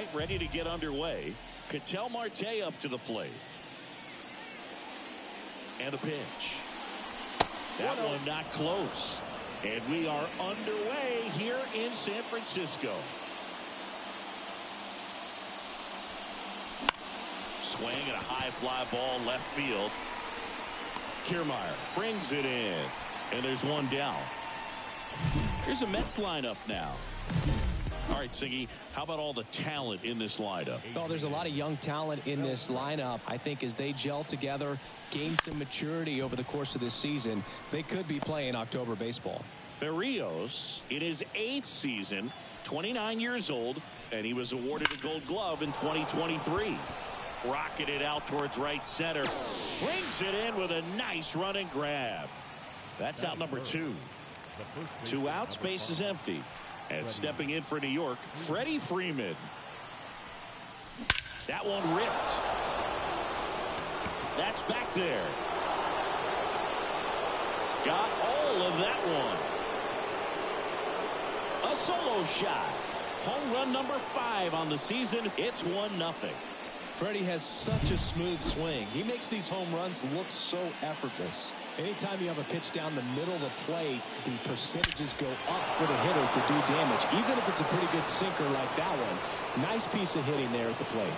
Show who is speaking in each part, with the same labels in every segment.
Speaker 1: right, ready to get underway. Ketel Marte up to the plate. And a pitch. That one not close. And we are underway here in San Francisco. Swing and a high fly ball left field. Kiermaier brings it in. And there's one down. Here's a Mets lineup now. All right, Siggy, how about all the talent in this lineup?
Speaker 2: Oh, there's a lot of young talent in this lineup. I think as they gel together, gain some maturity over the course of this season, they could be playing October baseball.
Speaker 1: Berrios, in his 8th season, 29 years old, and he was awarded a Gold Glove in 2023. Rocketed out towards right center. Brings it in with a nice running grab. That's out number 2. 2 outs, base is empty. And stepping in for New York, Freddie Freeman. That one ripped. That's back there. Got all of that one. A solo shot. Home run number 5 on the season. It's 1-0.
Speaker 2: Freddie has such a smooth swing. He makes these home runs look so effortless. Anytime you have a pitch down the middle of the plate, the percentages go up for the hitter to do damage, even if it's a pretty good sinker like that one. Nice piece of hitting there at the plate.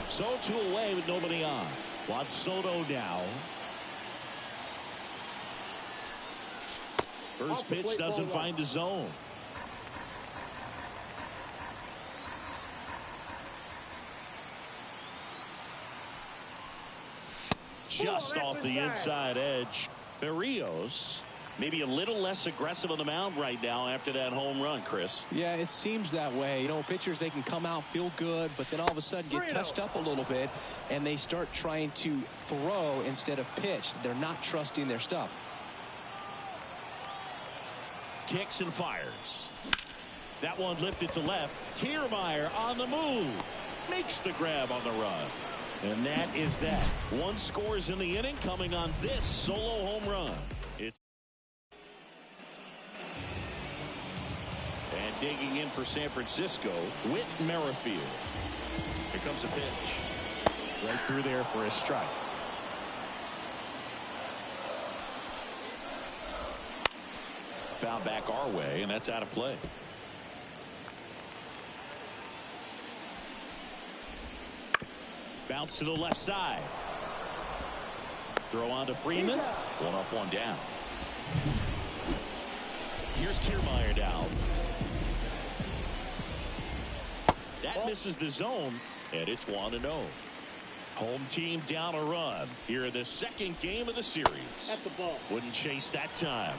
Speaker 1: So 2 away with nobody on. Juan Soto now. First pitch doesn't find the zone. Just off the inside edge. Berrios maybe a little less aggressive on the mound right now after that home run, Chris.
Speaker 2: Yeah, it seems that way. You know, pitchers, they can come out, feel good, but then all of a sudden get touched up a little bit, and they start trying to throw instead of pitch. They're not trusting their stuff.
Speaker 1: Kicks and fires. That one lifted to left. Kiermaier on the move. Makes the grab on the run. And that is that. 1 scores in the inning coming on this solo home run. It's and digging in for San Francisco, Whit Merrifield. Here comes a pitch. Right through there for a strike. Found back our way, and that's out of play. Bounce to the left side. Throw on to Freeman. 1 up, 1 down. Here's Kiermaier down. That misses the zone, and it's 1-0. Home team down a run here in the 2nd game of the series.
Speaker 3: At the ball.
Speaker 1: Wouldn't chase that time.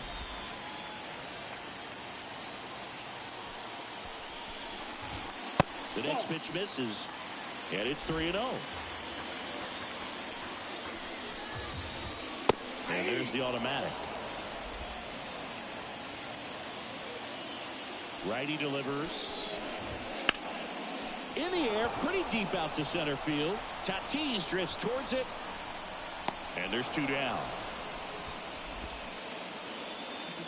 Speaker 1: The next pitch misses, and it's 3-0. And there's the automatic. Righty delivers. In the air, pretty deep out to center field. Tatis drifts towards it. And there's 2 down.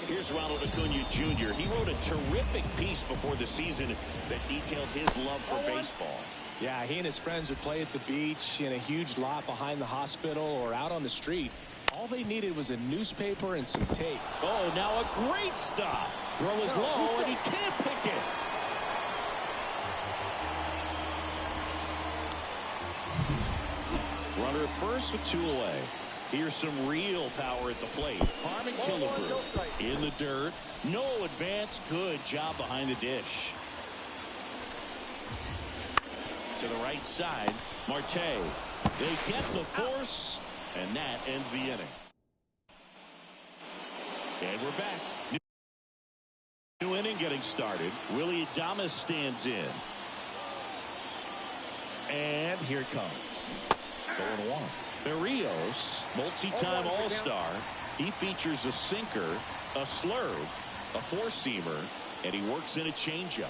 Speaker 1: Here's Ronald Acuna Jr. He wrote a terrific piece before the season that detailed his love for baseball.
Speaker 2: Yeah, he and his friends would play at the beach, in a huge lot behind the hospital, or out on the street. All they needed was a newspaper and some tape.
Speaker 1: Oh, now a great stop. Throw is low, and he can't pick it. Runner at first with 2 away. Here's some real power at the plate. Harmon Killebrew in the dirt. No advance. Good job behind the dish. To the right side, Marte. They get the force, and that ends the inning. And we're back. New inning getting started. Willie Adames stands in. And here it comes. 0-1. Berrios, multi-time All-Star. He features a sinker, a slurve, a 4-seamer, and he works in a changeup.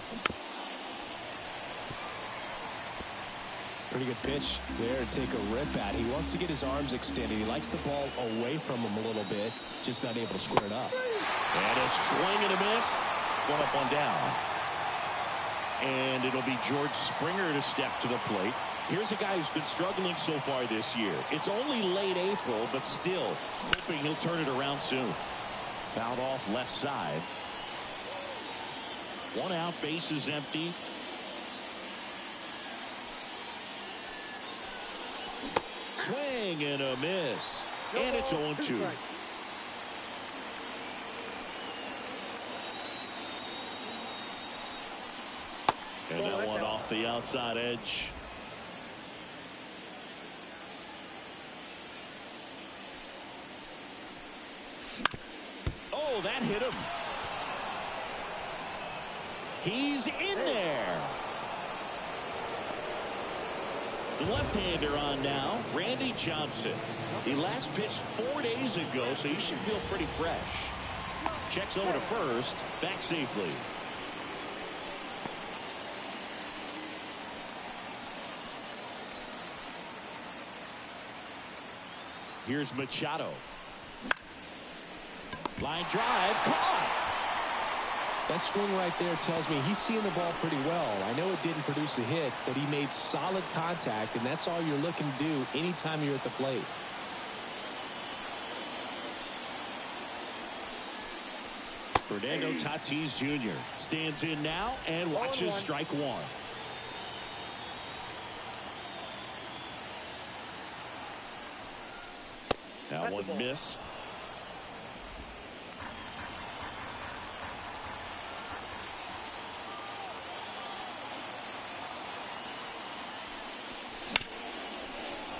Speaker 2: Pretty good pitch there to take a rip at. He wants to get his arms extended. He likes the ball away from him a little bit, just not able to square it up.
Speaker 1: And a swing and a miss. 1 up, 1 down. And it'll be George Springer to step to the plate. Here's a guy who's been struggling so far this year. It's only late April, but still hoping he'll turn it around soon. Fouled off left side. 1 out, base is empty. Swing and a miss. And it's 0-2. And that one off the outside edge. Oh, that hit him. He's in there. The left-hander on now, Randy Johnson. He last pitched 4 days ago, so he should feel pretty fresh. Checks over to first, back safely. Here's Machado. Line drive, caught.
Speaker 2: That swing right there tells me he's seeing the ball pretty well. I know it didn't produce a hit, but he made solid contact, and that's all you're looking to do anytime you're at the plate.
Speaker 1: Fernando Tatis Jr. stands in now and watches strike one. That one missed.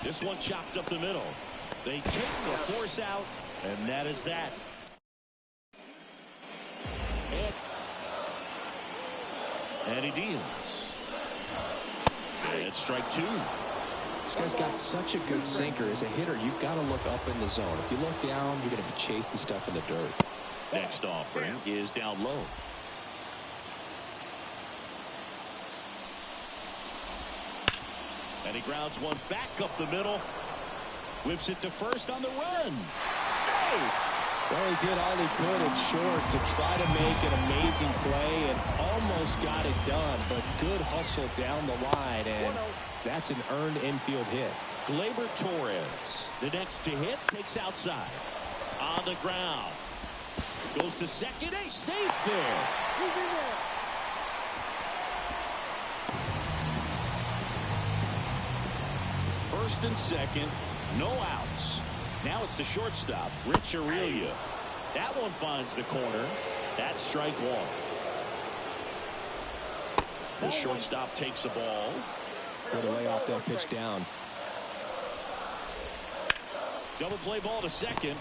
Speaker 1: This one chopped up the middle. They take the force out, and that is that. And he deals. And it's strike two.
Speaker 2: This guy's got such a good sinker. As a hitter, you've got to look up in the zone. If you look down, you're going to be chasing stuff in the dirt.
Speaker 1: Next offering is down low. And he grounds one back up the middle. Whips it to first on the run. Safe.
Speaker 2: Well, he did all he could in short to try to make an amazing play and almost got it done, but good hustle down the line, and that's an earned infield hit.
Speaker 1: Gleyber Torres, the next to hit, takes outside. On the ground. Goes to second, a safe there. First and second, no outs. Now it's the shortstop, Rich Aurelia. That one finds the corner. That's strike one. The shortstop takes the ball.
Speaker 2: Got to lay off that pitch down.
Speaker 1: Double play ball to second.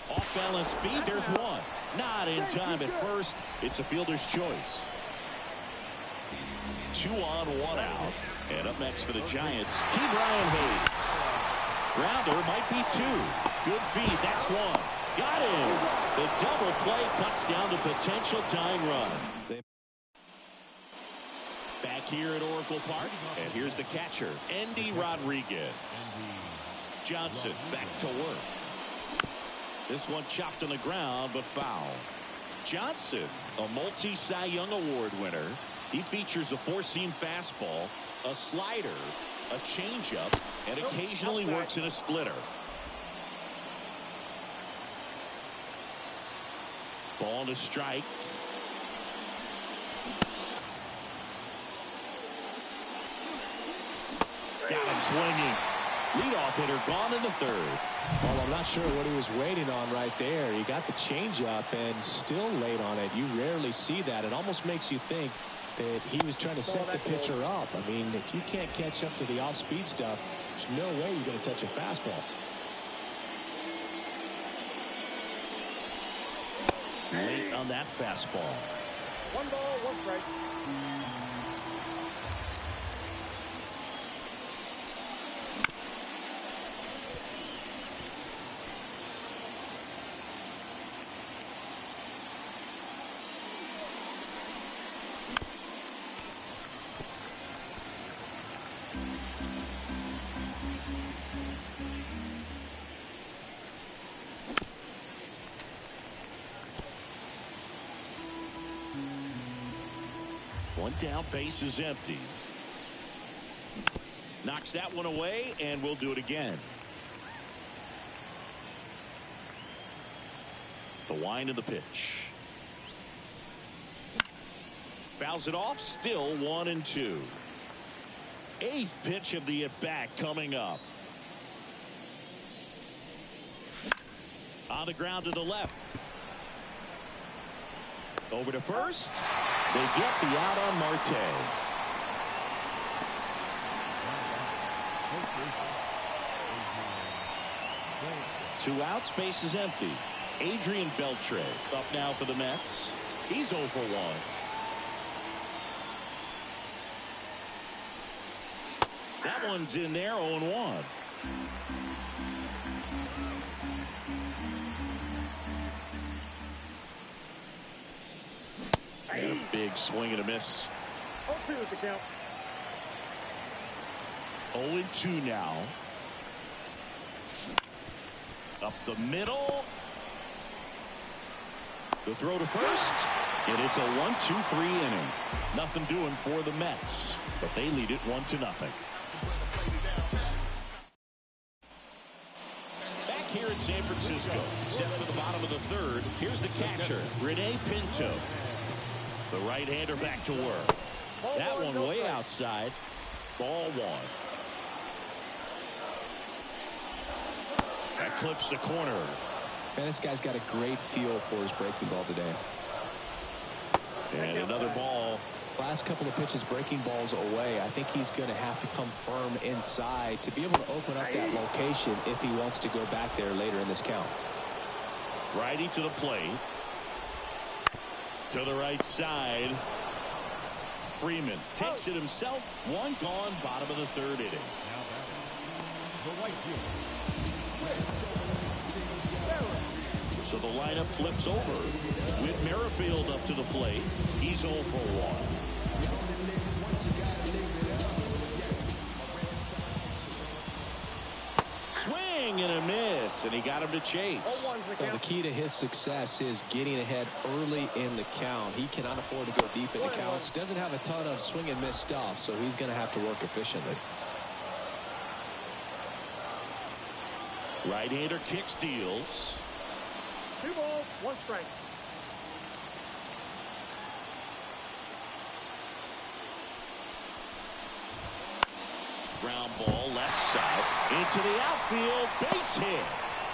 Speaker 1: Off balance speed, there's one. Not in time at first. It's a fielder's choice. 2 on, 1 out. And up next for the Giants, Brian Hayes. Grounder might be 2. Good feed. That's 1. Got him. The double play cuts down the potential tying run. Back here at Oracle Park. And here's the catcher, Andy Rodriguez. Johnson back to work. This one chopped on the ground, but foul. Johnson, a multi-Cy Young Award winner. He features a 4-seam fastball, a slider, a changeup, and occasionally works in a splitter. Ball to strike. Got him swinging. Leadoff hitter gone in the third.
Speaker 2: Well, I'm not sure what he was waiting on right there. He got the changeup and still late on it. You rarely see that. It almost makes you think that he was trying to set the pitcher up. I mean, if you can't catch up to the off-speed stuff, there's no way you're going to touch a fastball.
Speaker 1: Late on that fastball.
Speaker 3: 1 ball, 1 strike.
Speaker 1: down, base is empty. Knocks that one away, and we'll do it again. The wind of the pitch. Fouls it off, still 1-2. Eighth pitch of the at-bat coming up. On the ground to the left. Over to first. They get the out on Marte. Two outs, base is empty. Adrian Beltre up now for the Mets. He's 0 for 1. That one's in there, 0-1. And a big swing and a miss.
Speaker 3: 0-2 is the count.
Speaker 1: 0-2 now. Up the middle. The throw to first. And it's a 1-2-3 inning. Nothing doing for the Mets. But they lead it 1-0. Back here in San Francisco. Set for the bottom of the third. Here's the catcher, Rene Pinto. The right-hander back to work. That one way outside. Ball 1. That clips the corner.
Speaker 2: Man, this guy's got a great feel for his breaking ball today.
Speaker 1: And another ball.
Speaker 2: Last couple of pitches breaking balls away. I think he's going to have to come firm inside to be able to open up that location if he wants to go back there later in this count.
Speaker 1: Righty to the plate. To the right side. Freeman takes it himself. One gone, bottom of the third inning.
Speaker 4: Now batting, the right fielder.
Speaker 1: So the lineup flips over with Merrifield up to the plate. He's 0 for 1. Swing and a miss, and he got him to chase.
Speaker 2: So the key to his success is getting ahead early in the count. He cannot afford to go deep in the counts. Doesn't have a ton of swing and miss stuff, so he's going to have to work efficiently.
Speaker 1: Right-hander kicks, deals.
Speaker 3: 2 balls, 1 strike.
Speaker 1: Ground ball left side into the outfield, base hit.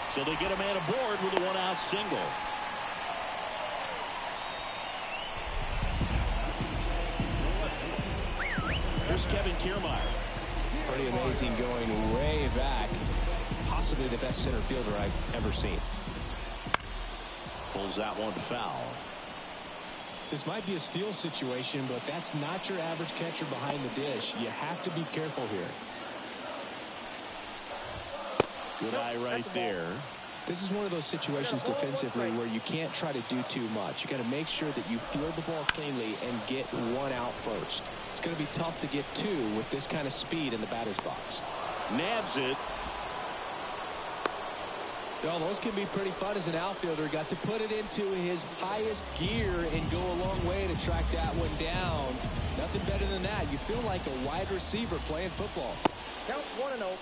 Speaker 1: So they get a man aboard with a 1-out single. Here's Kevin Kiermaier.
Speaker 2: Pretty amazing, going way back. Possibly the best center fielder I've ever seen.
Speaker 1: Pulls that one foul.
Speaker 2: This might be a steal situation, but that's not your average catcher behind the dish. You have to be careful here.
Speaker 1: Good eye right there.
Speaker 2: This is one of those situations defensively where you can't try to do too much. You got to make sure that you field the ball cleanly and get 1 out first. It's going to be tough to get 2 with this kind of speed in the batter's box.
Speaker 1: Nabs it.
Speaker 2: Well, those can be pretty fun as an outfielder. Got to put it into his highest gear and go a long way to track that one down. Nothing better than that. You feel like a wide receiver playing football.
Speaker 3: Count 1-0.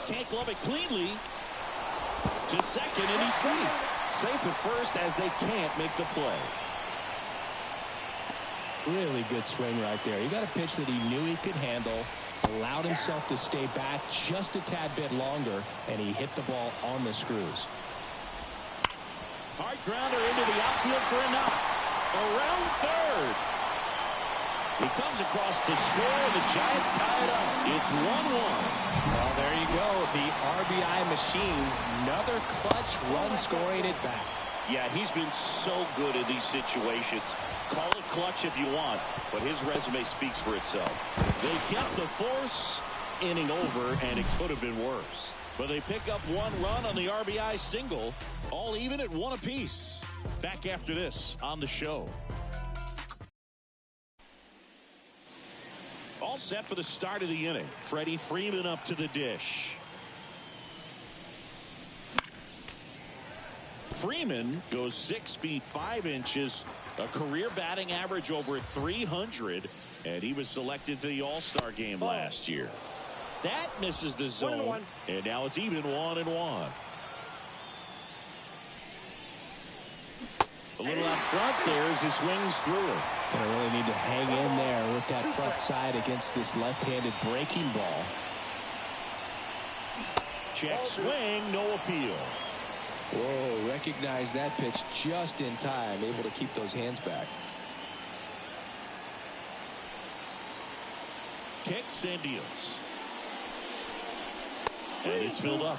Speaker 1: Can't glove it cleanly. To second, and he's safe. Safe at first as they can't make the play.
Speaker 2: Really good swing right there. He got a pitch that he knew he could handle, allowed himself to stay back just a tad bit longer, and he hit the ball on the screws.
Speaker 1: Hard grounder into the outfield for a knock. Around third. He comes across to score. The Giants tie it up. It's 1-1.
Speaker 2: Well, there you go. The RBI machine. Another clutch run scoring at bat.
Speaker 1: Yeah, he's been so good in these situations. Call it clutch if you want, but his resume speaks for itself. They get the force, inning over, and it could have been worse. But they pick up 1 run on the RBI single, all even at 1 apiece. Back after this on the show. All set for the start of the inning. Freddie Freeman up to the dish. Freeman goes 6 feet 5 inches, a career batting average over 300, and he was selected to the All-Star game last year. That misses the zone, and now it's even 1-1. A little out front there as he swings through it.
Speaker 2: Gonna really need to hang in there with that front side against this left-handed breaking ball.
Speaker 1: Check swing, no appeal.
Speaker 2: Whoa, recognize that pitch just in time, able to keep those hands back.
Speaker 1: Kicks and deals. And it's filled up.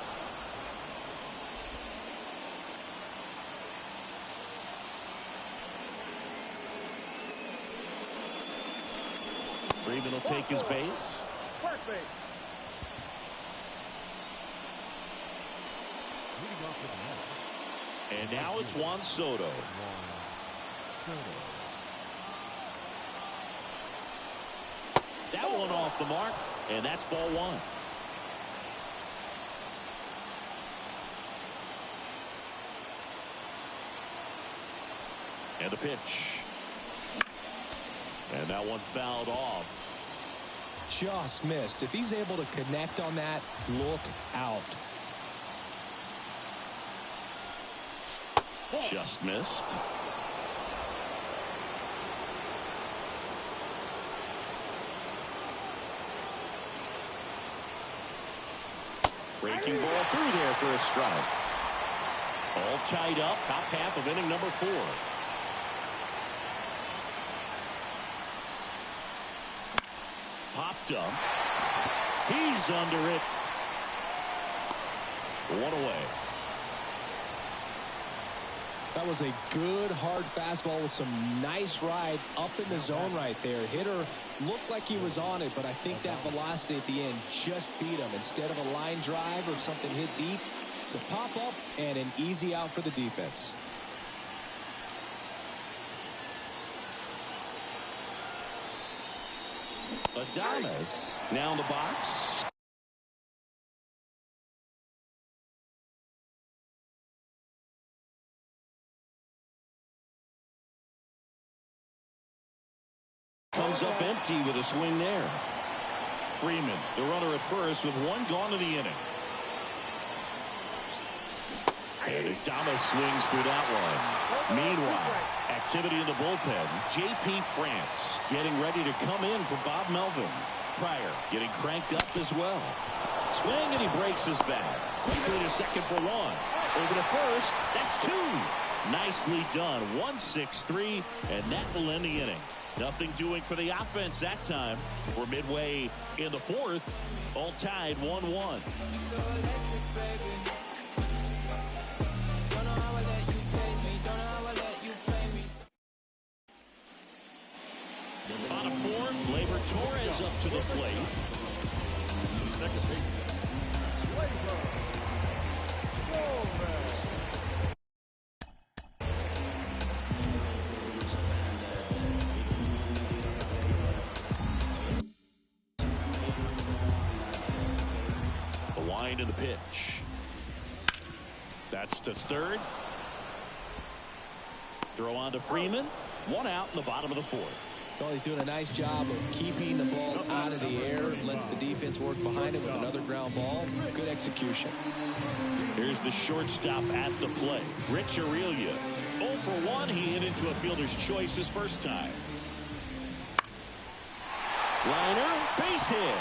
Speaker 1: Freeman will take his base.
Speaker 3: First base.
Speaker 1: And now it's Juan Soto. That one off the mark, and that's ball 1. And the pitch. And that one fouled off.
Speaker 2: Just missed. If he's able to connect on that, look out.
Speaker 1: Just missed. Breaking ball through there for a strike. All tied up, top half of inning number 4. Popped up. He's under it. 1 away.
Speaker 2: That was a good hard fastball with some nice ride up in the zone right there. Hitter looked like he was on it, but I think that velocity at the end just beat him. Instead of a line drive or something hit deep, it's a pop up and an easy out for the defense.
Speaker 1: Adames now in the box. Comes up empty with a swing there. Freeman, the runner at first with 1 gone in the inning. And Adames swings through that one. Meanwhile, activity in the bullpen. J.P. France getting ready to come in for Bob Melvin. Pryor getting cranked up as well. Swing and he breaks his bat. Quickly to second for 1. Over to first. That's 2. Nicely done. 1-6-3, and that will end the inning. Nothing doing for the offense that time. We're midway in the 4th. All tied 1-1. Bottom 4, Gleyber Torres up to the plate.
Speaker 4: Second base.
Speaker 1: The wind and the pitch. That's to third. Throw on to Freeman. 1 out in the bottom of the 4th.
Speaker 2: Well, he's doing a nice job of keeping the ball out of the air. Lets the defense work behind him with another ground ball. Good execution.
Speaker 1: Here's the shortstop at the plate. Rich Aurelia. 0 for 1. He hit into a fielder's choice his first time. Liner, base hit.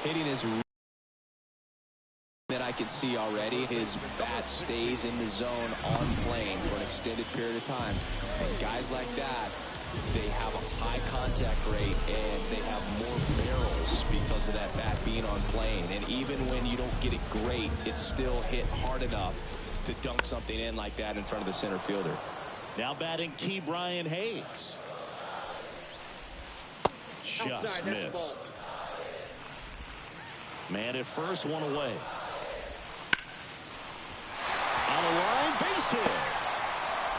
Speaker 2: Hitting his that I can see already. His bat stays in the zone on plane for an extended period of time. And guys like that, they have a high contact rate and they have more barrels because of that bat being on plane. And even when you don't get it great, it's still hit hard enough to dunk something in like that in front of the center fielder.
Speaker 1: Now batting Key Brian Hayes. Just missed. Man at first, 1 away. On the line, base hit.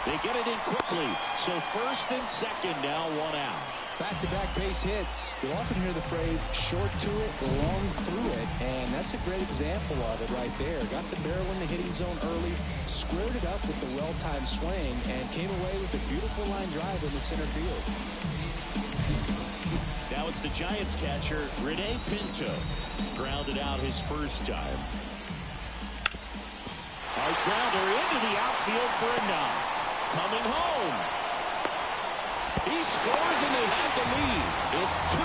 Speaker 1: They get it in quickly. So first and second now, 1 out.
Speaker 2: Back-to-back base hits. You'll often hear the phrase short to it, long through it, and that's a great example of it right there. Got the barrel in the hitting zone early, squared it up with the well-timed swing, and came away with a beautiful line drive in the center field.
Speaker 1: Now it's the Giants catcher, Rene Pinto. Grounded out his first time. A grounder into the outfield for a knock. Coming home. He scores and they have the lead. It's 2-1.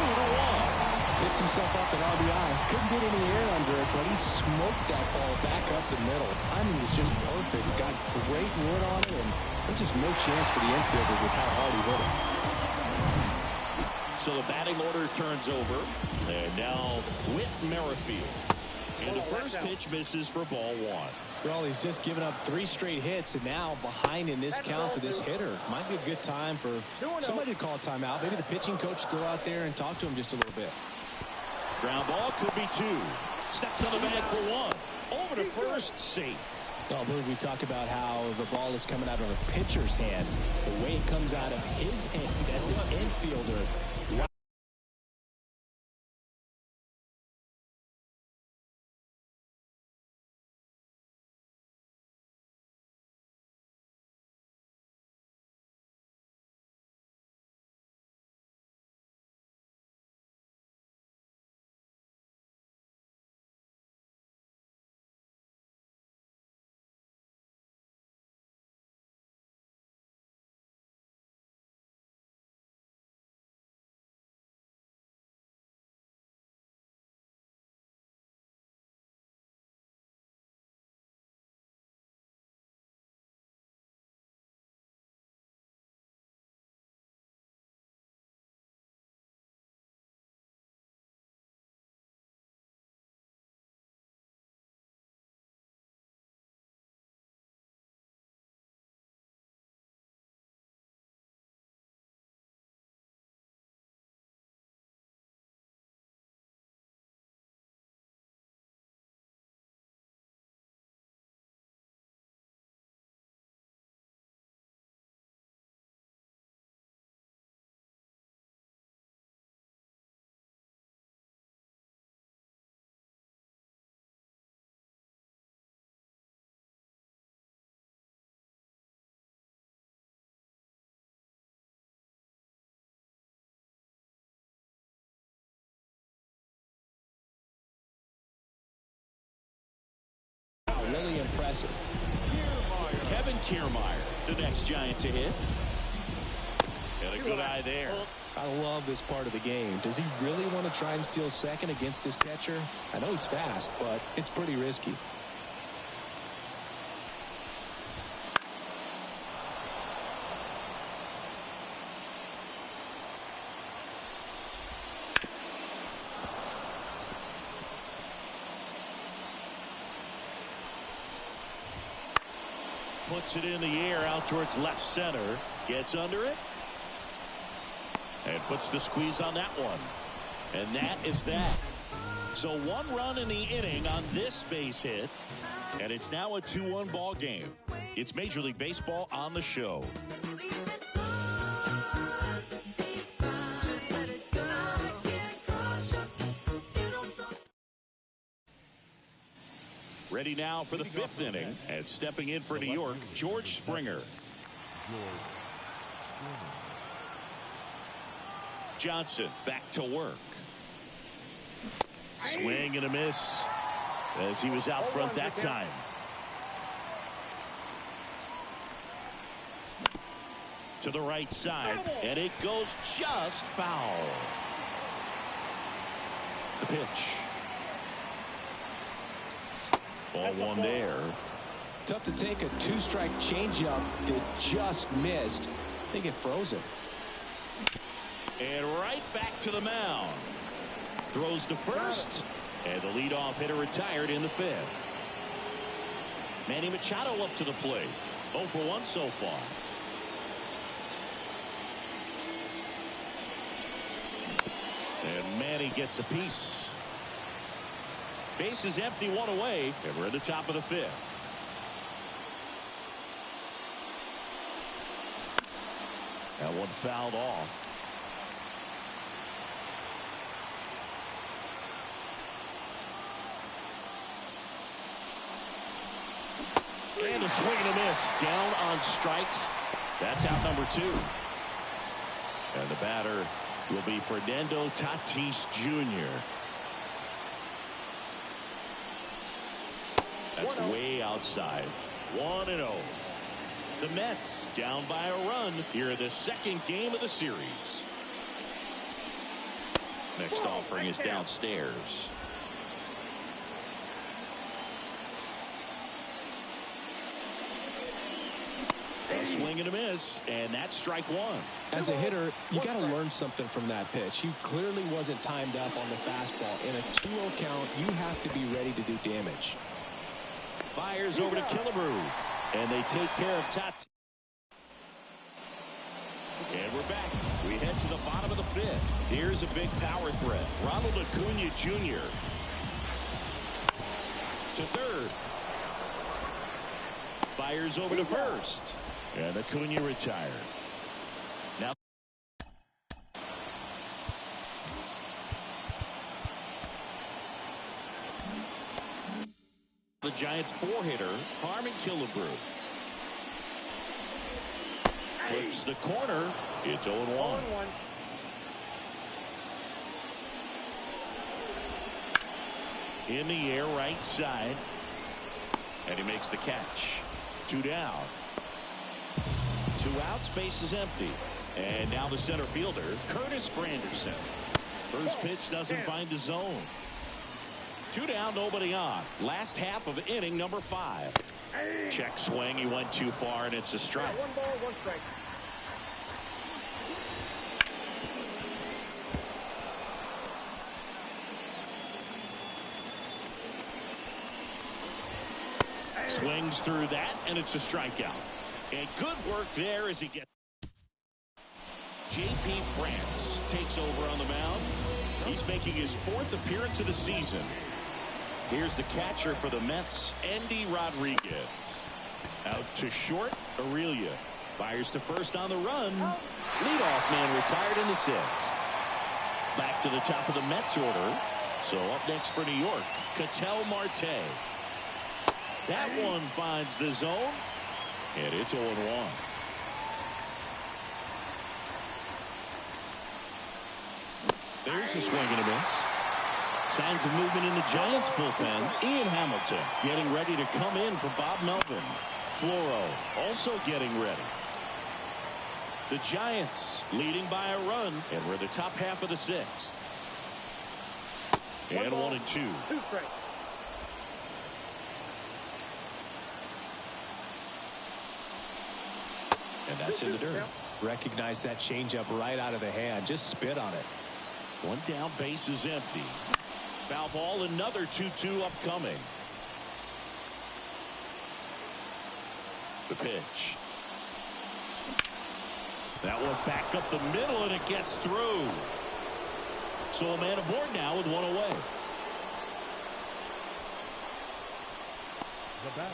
Speaker 2: Picks himself up at RBI. Couldn't get any air under it, but he smoked that ball back up the middle. Timing was just perfect. Got great wood on it, and there's just no chance for the infielders with how hard he hit it.
Speaker 1: So the batting order turns over. And now Whit Merrifield. And the first pitch misses for ball one.
Speaker 2: Well, he's just given up 3 straight hits, and now behind in this count to this hitter. Might be a good time for somebody to call a timeout. Maybe the pitching coach go out there and talk to him just a little bit.
Speaker 1: Ground ball could be 2. Steps on the bag for 1. Over to first, safe.
Speaker 2: I believe we talk about how the ball is coming out of a pitcher's hand. The way it comes out of his hand as an infielder. Really impressive.
Speaker 1: Kevin Kiermaier, the next Giant to hit. And a good eye there.
Speaker 2: I love this part of the game. Does he really want to try and steal second against this catcher? I know he's fast, but it's pretty risky.
Speaker 1: Puts it in the air out towards left center. Gets under it. And puts the squeeze on that one. And that is that. So 1 run in the inning on this base hit. And it's now a 2-1 ball game. It's Major League Baseball on the show. Ready now for the 5th inning. And stepping in for New York, George Springer. Johnson back to work. Swing and a miss as he was out front that time. To the right side, and it goes just foul. The pitch. Ball 1 there.
Speaker 2: Tough to take a 2-strike changeup that just missed. I think it froze him.
Speaker 1: And right back to the mound. Throws to first. And the leadoff hitter retired in the 5th. Manny Machado up to the plate. 0 for 1 so far. And Manny gets a piece. Base is empty, 1 away, and we're at the top of the 5th. That one fouled off. And a swing and a miss. Down on strikes. That's out number 2. And the batter will be Fernando Tatis Jr. That's way outside. 1-0. The Mets down by a run here in the second game of the series. Next offering is downstairs. A swing and a miss, and that's strike 1.
Speaker 2: As a hitter, you got to learn something from that pitch. He clearly wasn't timed up on the fastball. In a 2-0 count, you have to be ready to do damage.
Speaker 1: Fires over to Killebrew, and they take care of Tatis. And we're back. We head to the bottom of the 5th. Here's a big power threat. Ronald Acuna Jr. to third. Fires over to first. And Acuna retired. Now the Giants 4-hitter, Harmon Killebrew. Flips the corner. It's 0-1. In the air, right side. And he makes the catch. 2 down. 2 outs, base is empty. And now the center fielder, Curtis Granderson. First pitch doesn't find the zone. 2 down, nobody on. Last half of inning number 5. Check swing. He went too far, and it's a strike.
Speaker 3: 1 ball, 1 strike.
Speaker 1: Swings through that, and it's a strikeout. And good work there as he gets. J.P. France takes over on the mound. He's making his 4th appearance of the season. Here's the catcher for the Mets, Endy Rodriguez. Out to short, Aurelia. Fires to first on the run. Leadoff man retired in the 6th. Back to the top of the Mets order. So up next for New York, Ketel Marte. That one finds the zone, and it's 0-1. There's a swing and a miss. Signs of movement in the Giants bullpen. Ian Hamilton getting ready to come in for Bob Melvin. Floro also getting ready. The Giants leading by a run, and we're the top half of the 6th. And 1 and 2.
Speaker 3: 2 strikes.
Speaker 1: And that's in the dirt.
Speaker 2: Recognize that changeup right out of the hand. Just spit on it.
Speaker 1: 1 down, base is empty. Foul ball, another 2-2 upcoming. The pitch. That one back up the middle, and it gets through. So a man aboard now with 1 away.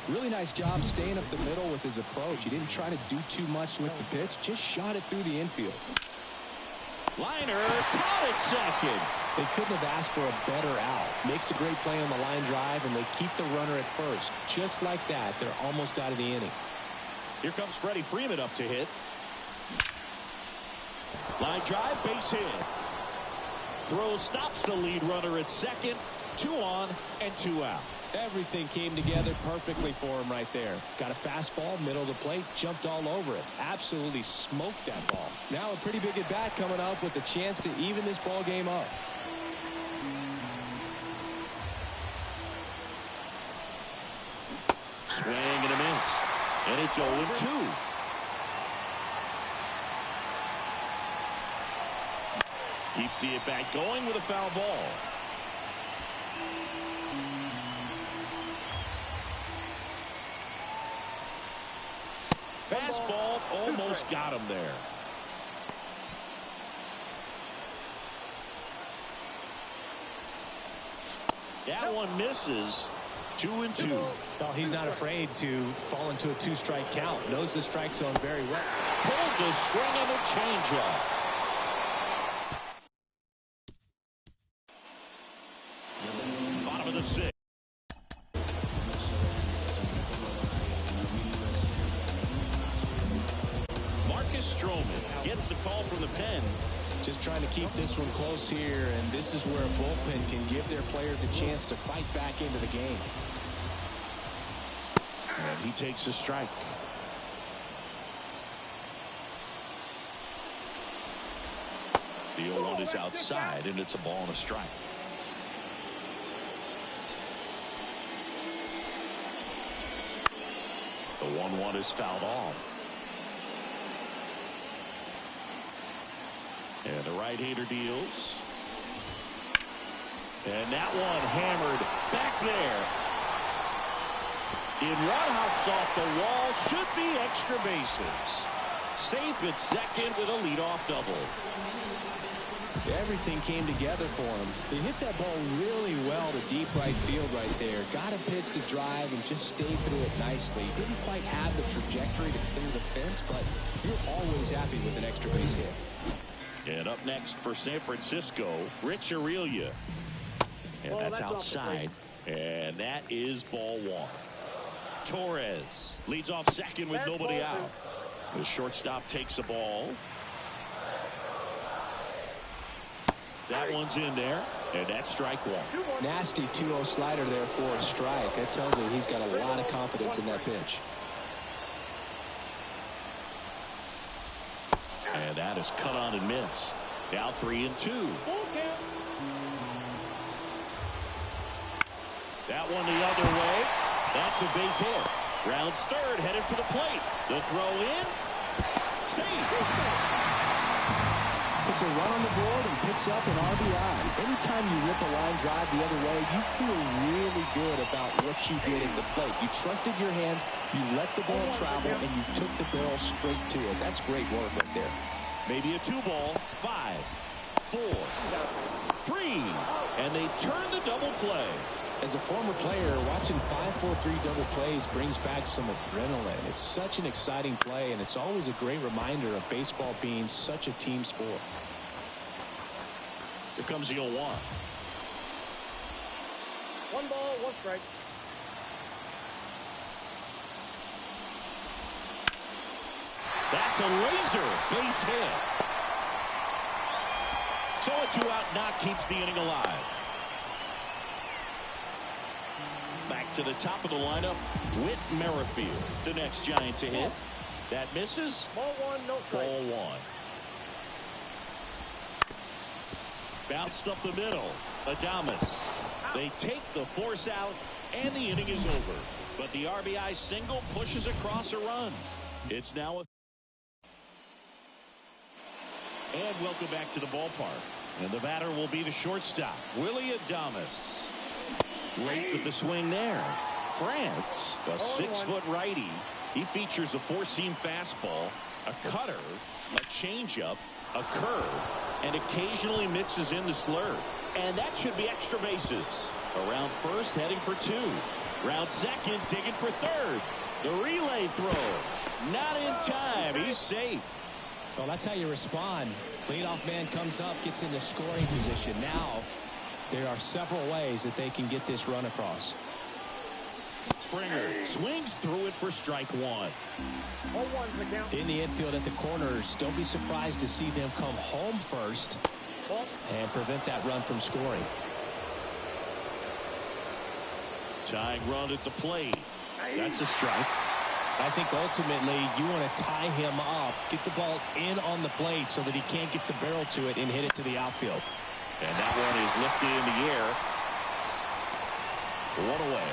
Speaker 2: Really nice job staying up the middle with his approach. He didn't try to do too much with the pitch, just shot it through the infield.
Speaker 1: Liner caught it second.
Speaker 2: They couldn't have asked for a better out. Makes a great play on the line drive, and they keep the runner at first. Just like that, they're almost out of the inning.
Speaker 1: Here comes Freddie Freeman up to hit. Line drive, base hit. Throw stops the lead runner at second. 2 on and 2 out.
Speaker 2: Everything came together perfectly for him right there. Got a fastball, middle of the plate, jumped all over it. Absolutely smoked that ball. Now a pretty big at bat coming up with a chance to even this ball game up.
Speaker 1: Swing and a miss. And it's 0-2. Keeps the at bat going with a foul ball. Fastball almost got him there. That one misses. 2-2.
Speaker 2: Well, he's not afraid to fall into a 2-strike count. Knows the strike zone very well.
Speaker 1: Pulled the string of a changeup. Bottom of the 6th. Stroman gets the call from the pen.
Speaker 2: Just trying to keep this one close here, and this is where a bullpen can give their players a chance to fight back into the game.
Speaker 1: And he takes a strike. The 0-1 is outside, and it's a ball and a strike. The 1-1 is fouled off. And the right-hander deals. And that one hammered back there. In one hops off the wall, should be extra bases. Safe at second with a leadoff double.
Speaker 2: Everything came together for him. He hit that ball really well to deep right field right there. Got a pitch to drive and just stayed through it nicely. Didn't quite have the trajectory to clear the fence, but you're always happy with an extra base hit.
Speaker 1: And up next for San Francisco, Rich Aurelia. And that's outside. And that is ball one. Torres leads off second with nobody out. The shortstop takes a ball. That one's in there, and that's strike one.
Speaker 2: Nasty 2-0 slider there for a strike. That tells you he's got a lot of confidence in that pitch.
Speaker 1: And that is cut on and missed. Now 3-2. That one the other way. That's a base hit. Rounds third, headed for the plate. The throw in. Save.
Speaker 2: Puts a run on the board and picks up an RBI. Anytime you rip a line drive the other way, you feel really good about what you did at the plate. You trusted your hands, you let the ball travel, and you took the barrel straight to it. That's great work right there.
Speaker 1: Maybe a 2-ball. 5, 4, 3. And they turn the double play.
Speaker 2: As a former player, watching 5-4-3 double plays brings back some adrenaline. It's such an exciting play, and it's always a great reminder of baseball being such a team sport.
Speaker 1: Here comes the 0-1.
Speaker 3: 1 ball, 1 strike.
Speaker 1: That's a laser base hit. So a 2-out knock keeps the inning alive. Back to the top of the lineup, Whit Merrifield, the next Giant to hit. That misses.
Speaker 3: Ball 1, no strike.
Speaker 1: Ball 1. Bounced up the middle. Adames. They take the force out, and the inning is over. But the RBI single pushes across a run. It's now a... And welcome back to the ballpark. And the batter will be the shortstop, Willie Adames. Late with the swing there. France, a 6-foot righty. He features a 4-seam fastball, a cutter, a changeup, a curve, and occasionally mixes in the slurve. And that should be extra bases. Around first, heading for 2. Round second, digging for third. The relay throw. Not in time. He's safe.
Speaker 2: Well, that's how you respond. Leadoff man comes up, gets in the scoring position. Now, there are several ways that they can get this run across.
Speaker 1: Springer swings through it for strike 1.
Speaker 3: 0-1's the count.
Speaker 2: In the infield at the corners, don't be surprised to see them come home first and prevent that run from scoring.
Speaker 1: Tying run at the plate. That's a strike.
Speaker 2: I think ultimately you want to tie him up, get the ball in on the plate so that he can't get the barrel to it and hit it to the outfield.
Speaker 1: And that one is lifted in the air. 1 away.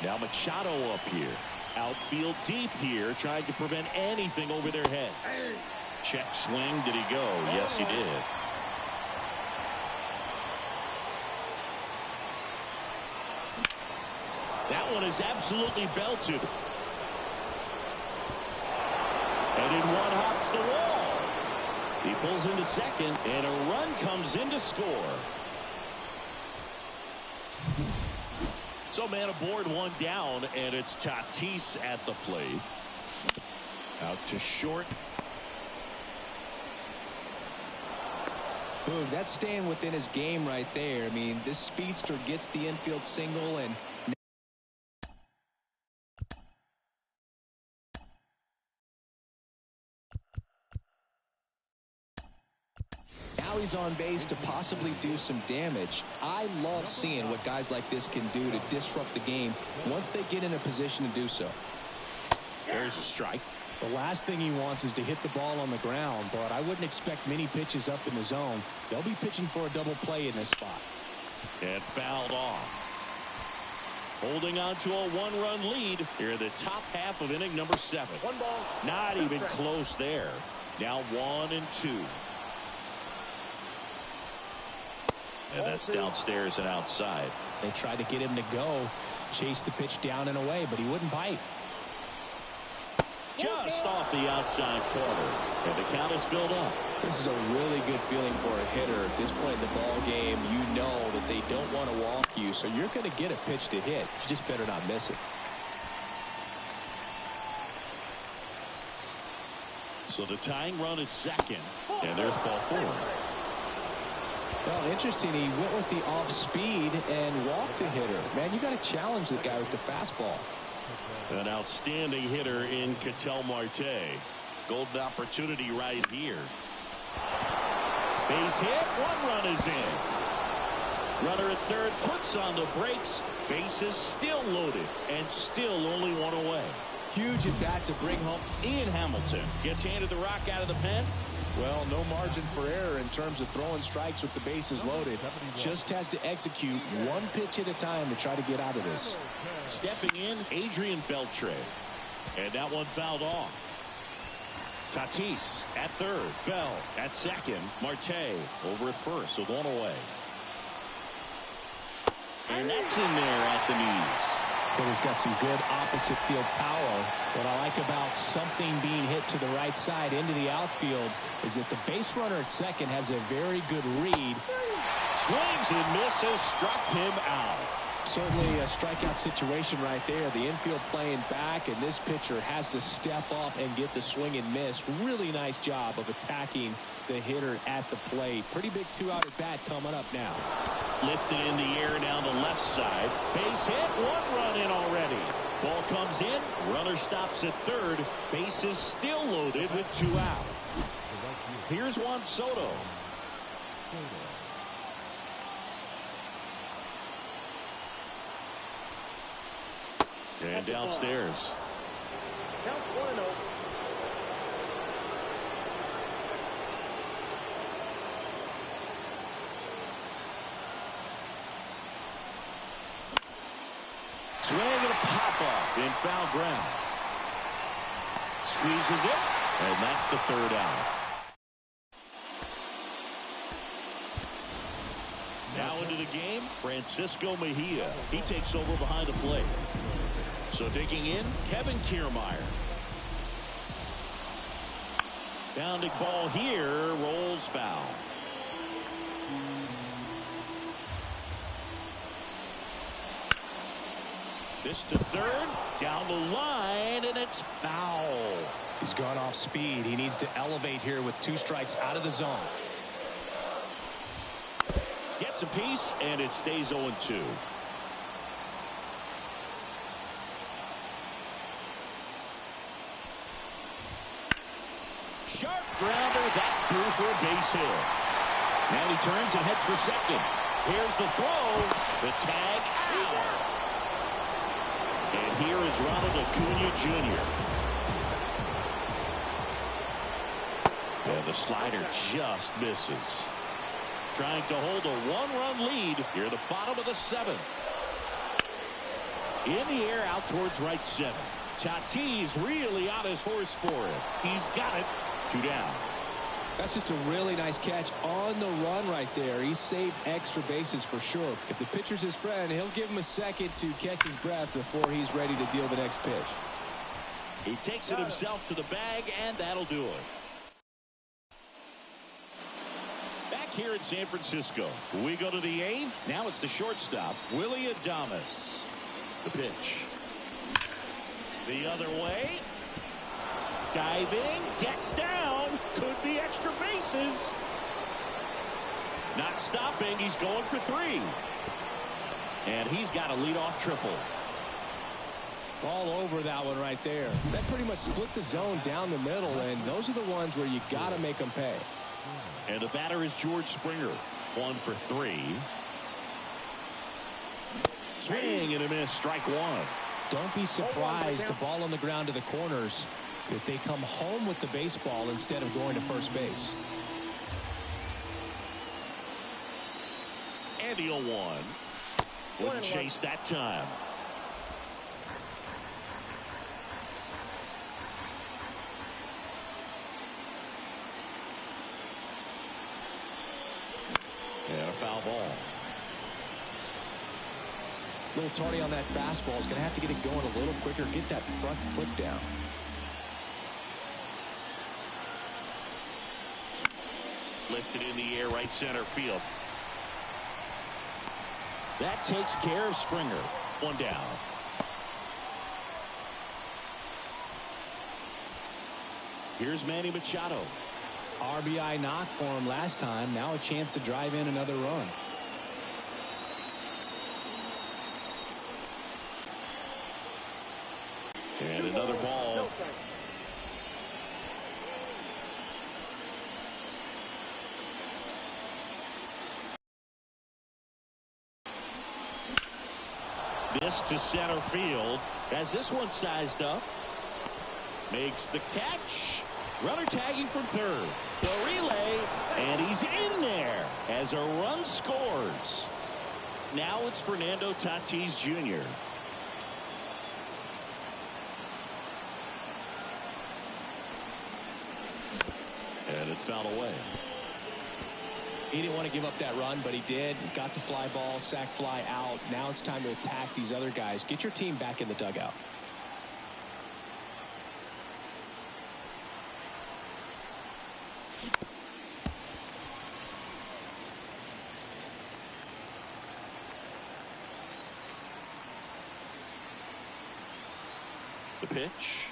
Speaker 1: Now Machado up here. Outfield deep here, trying to prevent anything over their heads. Check swing. Did he go? Yes, he did. That one is absolutely belted. And in one hops the wall. He pulls into second, and a run comes in to score. So man aboard, 1 down, and it's Tatis at the plate. Out to short.
Speaker 2: Boom, that's staying within his game right there. I mean, this speedster gets the infield single, and now he's on base to possibly do some damage. I love seeing what guys like this can do to disrupt the game once they get in a position to do so.
Speaker 1: There's a strike.
Speaker 2: The last thing he wants is to hit the ball on the ground, but I wouldn't expect many pitches up in the zone. They'll be pitching for a double play in this spot.
Speaker 1: And fouled off. Holding on to a one-run lead here in the top half of inning number 7.
Speaker 3: One ball.
Speaker 1: Not even close there. Now 1-2. And that's downstairs and outside.
Speaker 2: They tried to get him to go, chase the pitch down and away, but he wouldn't bite.
Speaker 1: Just off the outside corner. And the count is filled up.
Speaker 2: This is a really good feeling for a hitter. At this point in the ball game, you know that they don't want to walk you, so you're going to get a pitch to hit. You just better not miss it.
Speaker 1: So the tying run at second. And there's ball 4.
Speaker 2: Well, interesting. He went with the off speed and walked the hitter. Man, you got to challenge the guy with the fastball.
Speaker 1: An outstanding hitter in Ketel Marte. Golden opportunity right here. Base hit. 1 run is in. Runner at third puts on the brakes. Bases still loaded and still only 1 away.
Speaker 2: Huge at bat to bring home.
Speaker 1: Ian Hamilton gets handed the rock out of the pen.
Speaker 2: Well, no margin for error in terms of throwing strikes with the bases loaded. Just has to execute 1 pitch at a time to try to get out of this.
Speaker 1: Stepping in, Adrian Beltre. And that one fouled off. Tatis at third. Bell at second. Marte over at first with 1 away. And that's in there at the knees.
Speaker 2: Hitter's got some good opposite field power. What I like about something being hit to the right side into the outfield is that the base runner at second has a very good read.
Speaker 1: Swings and misses, struck him out.
Speaker 2: Certainly a strikeout situation right there. The infield playing back, and this pitcher has to step up and get the swing and miss. Really nice job of attacking the hitter at the plate. Pretty big 2-out at bat coming up now.
Speaker 1: Lifted in the air down the left side. Base hit, 1 run in already. Ball comes in, runner stops at third. Bases still loaded with 2 out. Here's Juan Soto. And downstairs.
Speaker 3: Count 1-0.
Speaker 1: Swing and a pop-off in foul ground. Squeezes it, and that's the 3rd out. Now into the game, Francisco Mejia. He takes over behind the plate. So digging in, Kevin Kiermaier. Bounding ball here, rolls foul. This to third, down the line, and it's foul.
Speaker 2: He's gone off speed. He needs to elevate here with 2 strikes out of the zone.
Speaker 1: Gets a piece, and it stays 0-2. Sharp grounder, that's through for a base hit. Now he turns and heads for second. Here's the throw, the tag out. And here is Ronald Acuna Jr. And the slider just misses. Trying to hold a 1-run lead here at the bottom of the 7th. In the air out towards right center. Tatis really on his horse for it. He's got it. 2 down.
Speaker 2: That's just a really nice catch on the run right there. He saved extra bases for sure. If the pitcher's his friend, he'll give him a second to catch his breath before he's ready to deal the next pitch.
Speaker 1: He takes it himself to the bag, and that'll do it. Back here in San Francisco, we go to the 8th. Now it's the shortstop, Willy Adames. The pitch. The other way. Diving, gets down, could be extra bases. Not stopping, he's going for 3. And he's got a leadoff triple.
Speaker 2: All over that one right there. That pretty much split the zone down the middle, and those are the ones where you got to make them pay.
Speaker 1: And the batter is George Springer. 1 for 3. Swing and a miss. Strike 1.
Speaker 2: Don't be surprised, the ball on the ground to the corners, if they come home with the baseball instead of going to first base.
Speaker 1: And the 0-1. Wouldn't chase that time. And a foul ball.
Speaker 2: A little tardy on that fastball. Is going to have to get it going a little quicker. Get that front foot down.
Speaker 1: Lifted in the air, right center field. That takes care of Springer. 1 down. Here's Manny Machado.
Speaker 2: RBI knock for him last time. Now a chance to drive in another run.
Speaker 1: And another ball. This to center field as this one sized up. Makes the catch. Runner tagging from third. The relay, and he's in there as a run scores. Now it's Fernando Tatis Jr. And it's fouled away.
Speaker 2: He didn't want to give up that run, but he did. Got the fly ball, sac fly out. Now it's time to attack these other guys. Get your team back in the dugout.
Speaker 1: The pitch.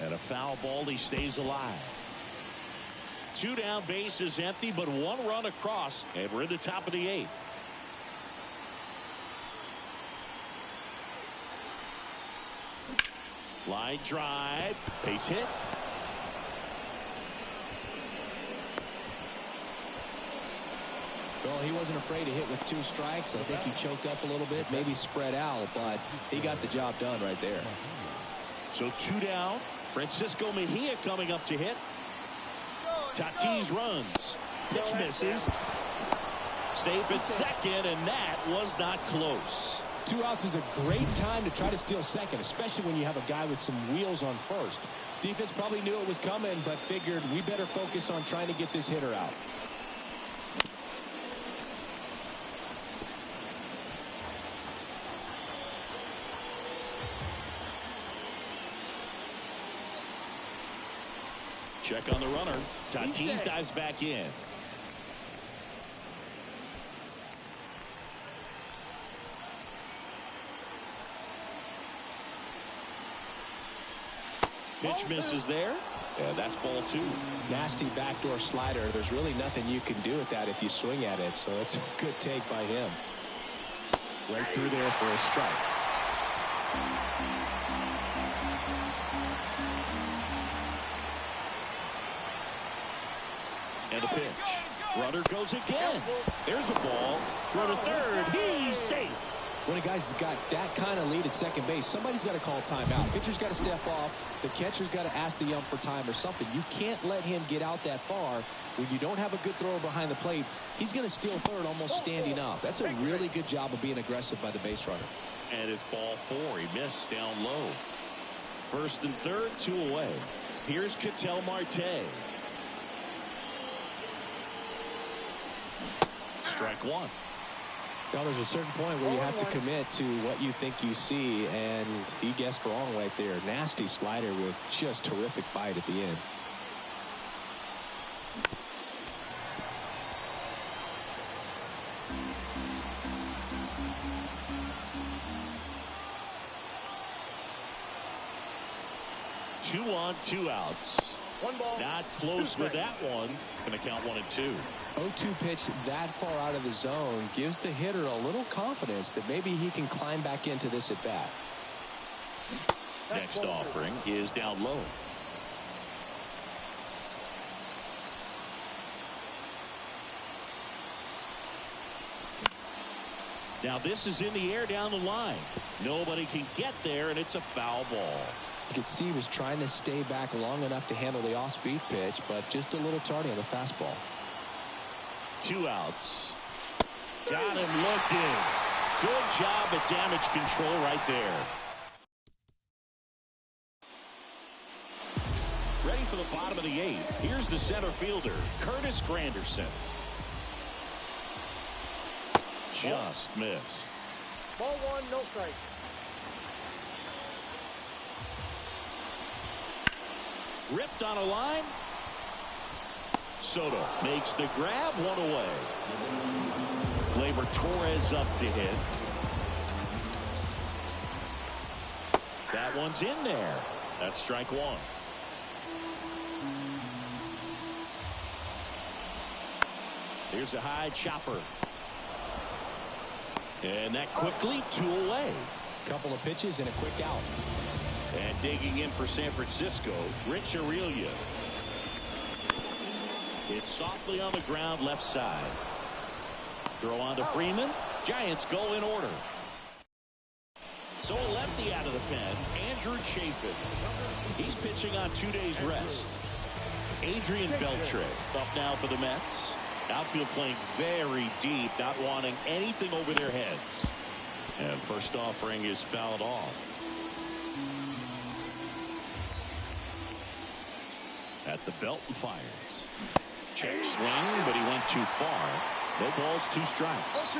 Speaker 1: And a foul ball. He stays alive. 2 down, base is empty, but 1 run across, and we're in the top of the 8th. Line drive, base hit.
Speaker 2: Well, he wasn't afraid to hit with 2 strikes. I think he choked up a little bit, maybe spread out, but he got the job done right there.
Speaker 1: So 2 down. Francisco Mejia coming up to hit. Tatis runs. Pitch misses. Safe at second, and that was not close.
Speaker 2: 2 outs is a great time to try to steal second, especially when you have a guy with some wheels on first. Defense probably knew it was coming, but figured we better focus on trying to get this hitter out.
Speaker 1: Check on the runner. Tatis dives back in. Pitch misses there. Yeah, that's ball 2.
Speaker 2: Nasty backdoor slider. There's really nothing you can do with that if you swing at it, so it's a good take by him. Right through there for a strike.
Speaker 1: And the pitch. Runner goes again. There's a ball. Throw to third. He's safe.
Speaker 2: When a guy's got that kind of lead at second base, somebody's got to call timeout. Pitcher's got to step off. The catcher's got to ask the ump for time or something. You can't let him get out that far when you don't have a good thrower behind the plate. He's going to steal third almost standing up. That's a really good job of being aggressive by the base runner.
Speaker 1: And it's ball 4. He missed down low. First and third, 2 away. Here's Ketel Marte. Strike 1.
Speaker 2: Well, there's a certain point where you have to commit to what you think you see, and he guessed wrong right there. Nasty slider with just terrific bite at the end.
Speaker 1: Two on, 2 outs.
Speaker 3: 1 ball.
Speaker 1: Not close with that one. Going to count 1 and 2.
Speaker 2: 0-2 pitch that far out of the zone gives the hitter a little confidence that maybe he can climb back into this at bat.
Speaker 1: Next offering is down low. Now this is in the air down the line. Nobody can get there, and it's a foul ball.
Speaker 2: You could see he was trying to stay back long enough to handle the off-speed pitch, but just a little tardy on the fastball.
Speaker 1: 2 outs. Got him looking. Good job at damage control right there. Ready for the bottom of the 8th. Here's the center fielder, Curtis Granderson. Just missed.
Speaker 3: Ball 1, no strike.
Speaker 1: Ripped on a line. Soto makes the grab, 1 away. Gleyber Torres up to hit. That one's in there. That's strike 1. Here's a high chopper. And that quickly 2 away.
Speaker 2: Couple of pitches and a quick out.
Speaker 1: And digging in for San Francisco, Rich Aurelia. It's softly on the ground left side. Throw on to Freeman. Giants go in order. So a lefty out of the pen, Andrew Chafin. He's pitching on 2 days rest. Adrian Beltre up now for the Mets. Outfield playing very deep, not wanting anything over their heads. And first offering is fouled off. At the belt and fires. Check swing, but he went too far. No balls, 2 strikes.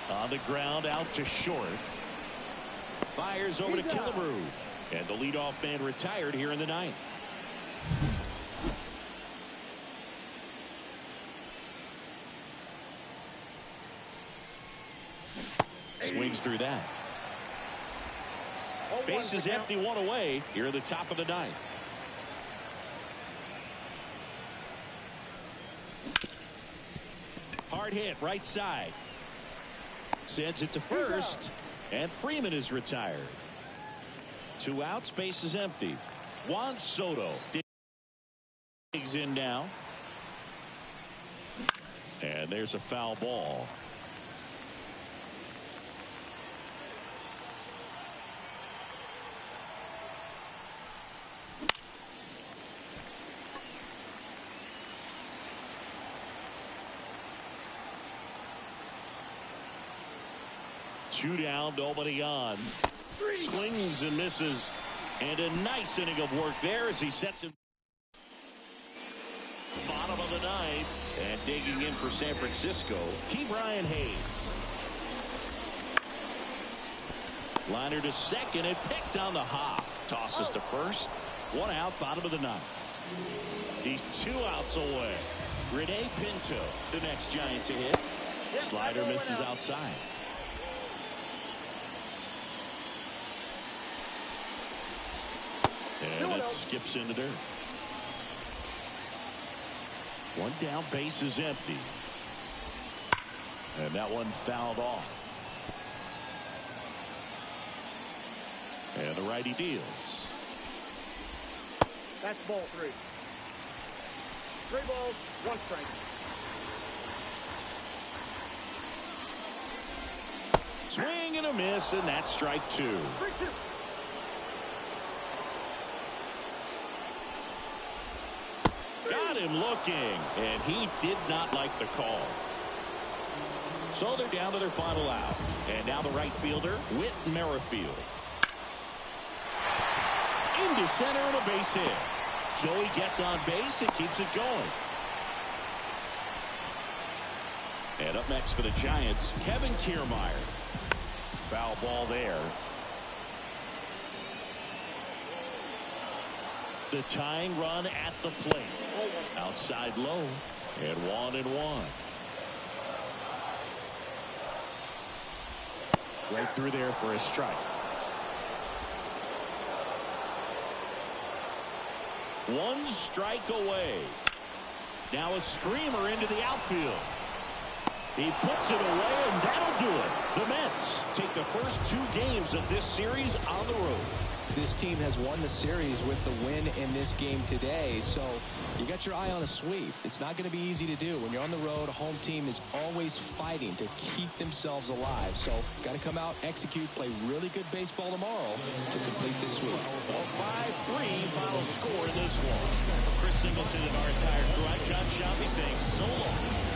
Speaker 1: On the ground, out to short. Fires over to Killebrew. And the leadoff man retired here in the 9th. Swings through that. Base is empty, 1 away here at the top of the 9th. Hard hit right side. Sends it to first, and Freeman is retired. 2 outs, base is empty. Juan Soto digs in now. And there's a foul ball. Two down, nobody on. Swings and misses. And a nice inning of work there as he sets him. Bottom of the 9th. And digging in for San Francisco, Ke'Bryan Hayes. Liner to second and picked on the hop. Tosses to first. 1 out, bottom of the 9th. He's 2 outs away. Rene Pinto, the next Giant to hit. Slider misses outside. And it skips into dirt. 1 down, base is empty. And that one fouled off. And the righty deals.
Speaker 3: That's ball 3. 3 balls, 1 strike.
Speaker 1: Swing and a miss, and that's strike 2.
Speaker 3: 3-2.
Speaker 1: Got him looking, and he did not like the call. So they're down to their final out. And now the right fielder, Whit Merrifield. Into center and a base hit. Joey gets on base and keeps it going. And up next for the Giants, Kevin Kiermaier. Foul ball there. The tying run at the plate. Outside low. And 1-1. Right through there for a strike. 1 strike away. Now a screamer into the outfield. He puts it away, and that'll do it. The Mets take the first 2 games of this series on the road.
Speaker 2: this team has won the series with the win in this game today. So you got your eye on a sweep. It's not going to be easy to do. When you're on the road, a home team is always fighting to keep themselves alive. So got to come out, execute, play really good baseball tomorrow to complete this sweep.
Speaker 1: Well, 5-3 final score in this one. For Chris Singleton and our entire crew, I'm John Shelby saying so long.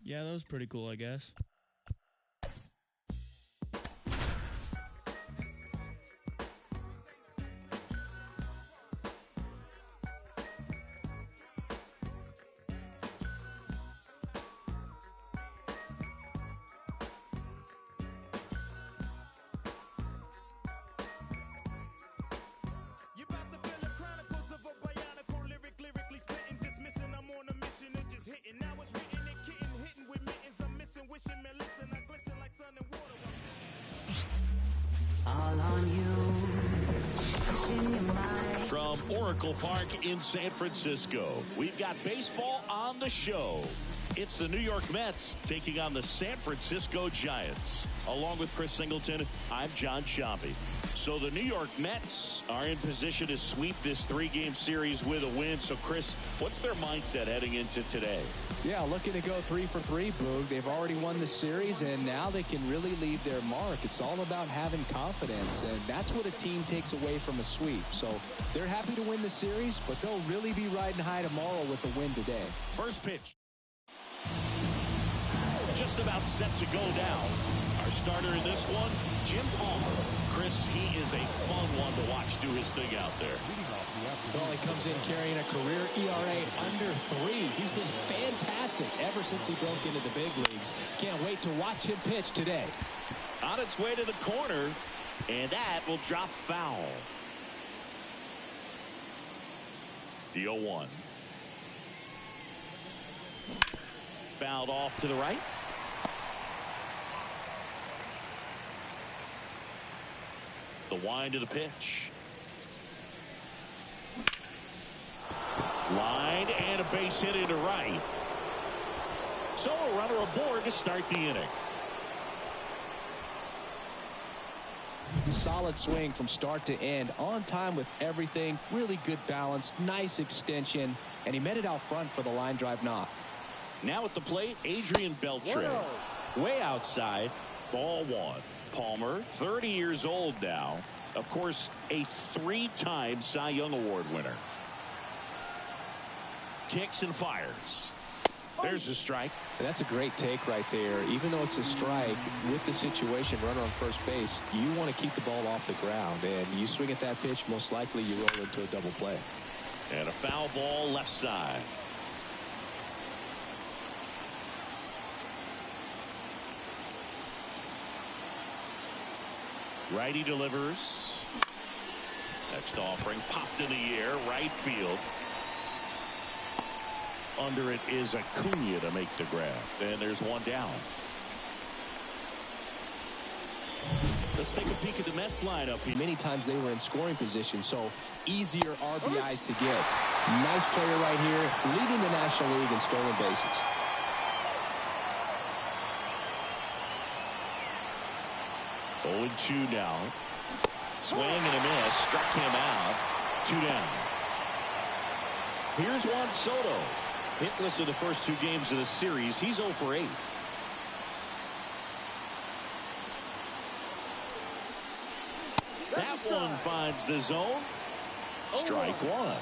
Speaker 5: Yeah, that was pretty cool, I guess.
Speaker 1: From Oracle Park in San Francisco, we've got baseball on the show. It's the New York Mets taking on the San Francisco Giants. Along with Chris Singleton, I'm John Shelby. So the New York Mets are in position to sweep this three-game series with a win. So, Chris, what's their mindset heading into today?
Speaker 2: Yeah, looking to go 3 for 3, Boog. They've already won the series, and now they can really leave their mark. It's all about having confidence, and that's what a team takes away from a sweep. So they're happy to win the series, but they'll really be riding high tomorrow with the win today.
Speaker 1: First pitch. Just about set to go down. Our starter in this one, Jim Palmer. Chris, he is a fun one to watch do his thing out there.
Speaker 2: Well, he comes in carrying a career ERA under 3. He's been fantastic ever since he broke into the big leagues. Can't wait to watch him pitch today.
Speaker 1: On its way to the corner, and that will drop foul. The 0-1. Fouled off to the right. The wind of the pitch. Line and a base hit into right. So a runner aboard to start the inning.
Speaker 2: Solid swing from start to end, on time with everything, really good balance, nice extension, and he met it out front for the line drive knock.
Speaker 1: Now at the plate, Adrian Beltre. Way outside, ball one. Palmer, 30 years old now. Of course, a three-time Cy Young Award winner. Kicks and fires. There's a strike.
Speaker 2: That's a great take right there. Even though it's a strike, with the situation, runner on first base, you want to keep the ball off the ground. And you swing at that pitch, most likely you roll into a double play.
Speaker 1: And a foul ball left side. Righty delivers. Next offering popped in the air, right field. Under it is Acuna to make the grab. And there's one down. Let's take a peek at the Mets lineup here.
Speaker 2: Many times they were in scoring position, so easier RBIs to get. Nice player right here, leading the National League in stolen bases.
Speaker 1: Oh, 0-2 now. Swing and a miss. Struck him out. 2 down. Here's Juan Soto. Hitless in the first 2 games of the series. He's 0 for 8. That one finds the zone. Strike one.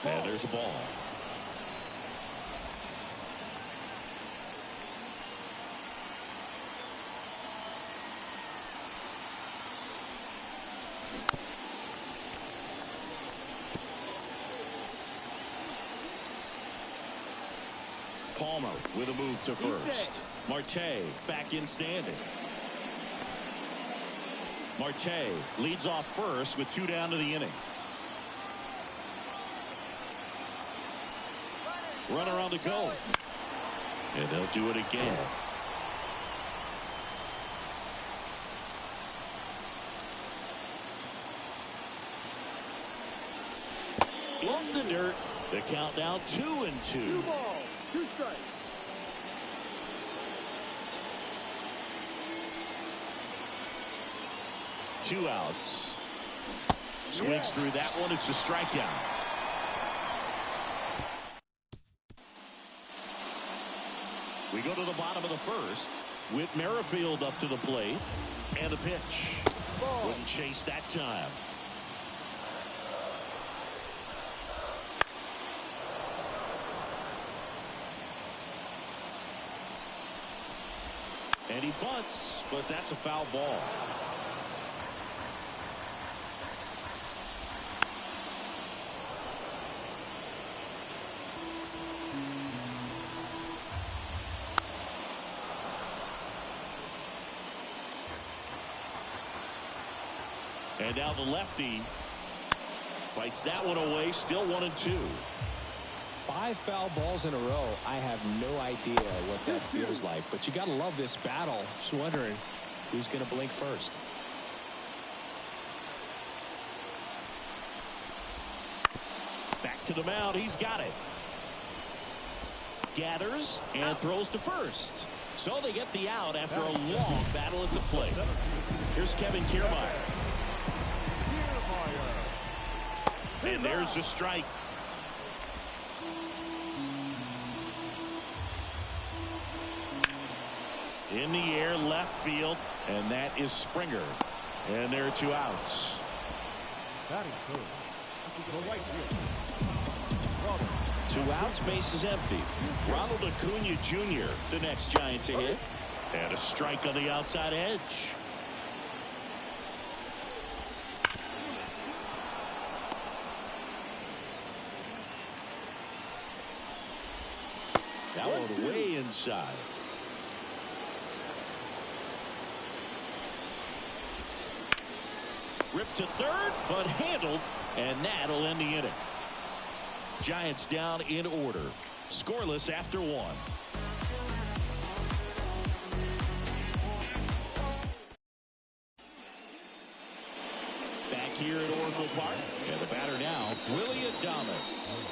Speaker 1: And there's a ball. Palmer with a move to first. Marte back in standing. Marte leads off first with 2 down to the inning. Runner on the go. And they'll do it again. In the dirt. The count now 2-2.
Speaker 3: 2 balls, 2 strikes.
Speaker 1: Two outs. Swings through that one. It's a strikeout. We go to the bottom of the first with Merrifield up to the plate. And the pitch. Wouldn't chase that time. And he bunts, but that's a foul ball. And now the lefty fights that one away. Still 1-2.
Speaker 2: 5 foul balls in a row. I have no idea what that feels like, but you got to love this battle. Just wondering who's going to blink first.
Speaker 1: Back to the mound. He's got it. Gathers and throws to first. So they get the out after a long battle at the plate. Here's Kevin Kiermaier. And there's a strike. In the air, left field, and that is Springer. And there are 2 outs.
Speaker 4: Batting third. Right field.
Speaker 1: 2 outs, base is empty. Ronald Acuna Jr., the next Giant to hit. And a strike on the outside edge. That one way inside. Ripped to third, but handled, and that'll end the inning. Giants down in order. Scoreless after 1. ballpark. And the batter now, Willie Adames.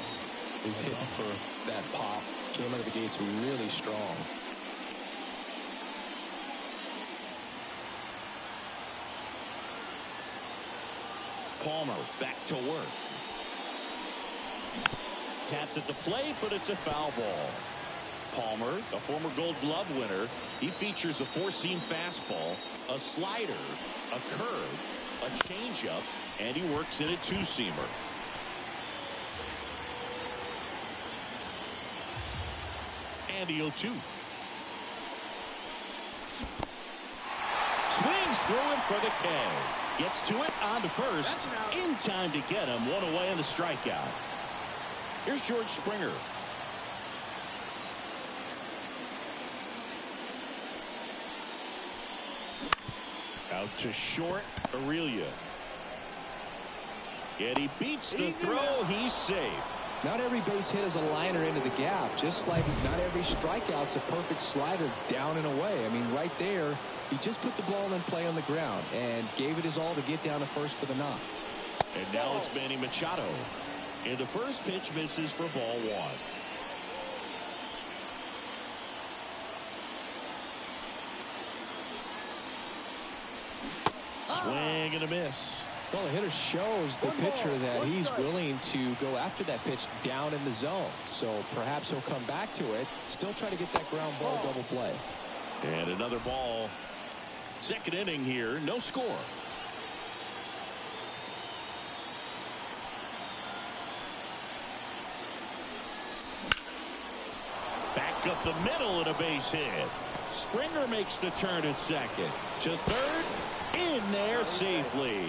Speaker 2: He's hitting for that pop. Came out of the gates really strong.
Speaker 1: Palmer back to work. Tapped at the plate, but it's a foul ball. Palmer, a former Gold Glove winner, he features a four-seam fastball, a slider, a curve, a changeup, and he works in a two-seamer. And the 0-2. Swings through him for the K. Gets to it on to first. In time to get him. One away on the strikeout. Here's George Springer. Out to short, Aurelia. And he beats the throw. He's safe.
Speaker 2: Not every base hit is a liner into the gap, just like not every strikeout's a perfect slider down and away. I mean, right there, he just put the ball in play on the ground and gave it his all to get down to first for the knock.
Speaker 1: And now it's Manny Machado. And the first pitch misses for ball one. Swing and a miss.
Speaker 2: Well, the hitter shows the pitcher that he's willing to go after that pitch down in the zone. So perhaps he'll come back to it, still try to get that ground ball double play.
Speaker 1: And another ball. Second inning here, no score. Back up the middle and a base hit. Springer makes the turn at second. To third, in there safely.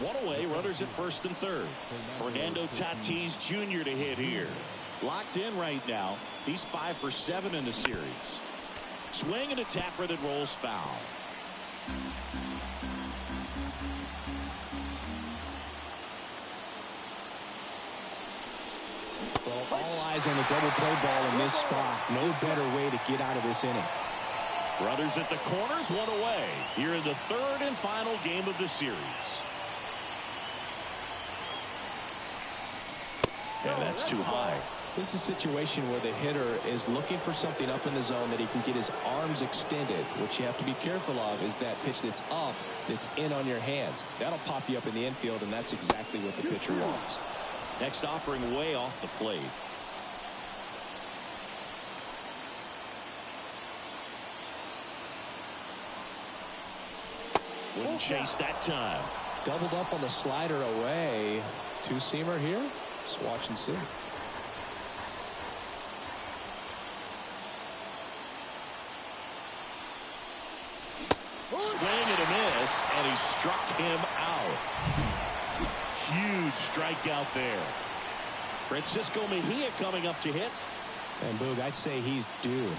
Speaker 1: One away, runners at first and third. Fernando Tatis Jr. to hit here. Locked in right now. He's 5 for 7 in the series. Swing and a tapper that rolls foul.
Speaker 2: Well, all eyes on the double play ball in this spot. No better way to get out of this inning.
Speaker 1: Runners at the corners, one away. Here in the third and final game of the series. And that's too high.
Speaker 2: This is a situation where the hitter is looking for something up in the zone that he can get his arms extended. What you have to be careful of is that pitch that's up, that's in on your hands. That'll pop you up in the infield, and that's exactly what the pitcher wants.
Speaker 1: Next offering way off the plate. Wouldn't chase that time.
Speaker 2: Doubled up on the slider away. Two-seamer here. Just watch and see.
Speaker 1: Swing and a miss, and he struck him out. Huge strikeout there. Francisco Mejia coming up to hit.
Speaker 2: And Boog, I'd say he's due.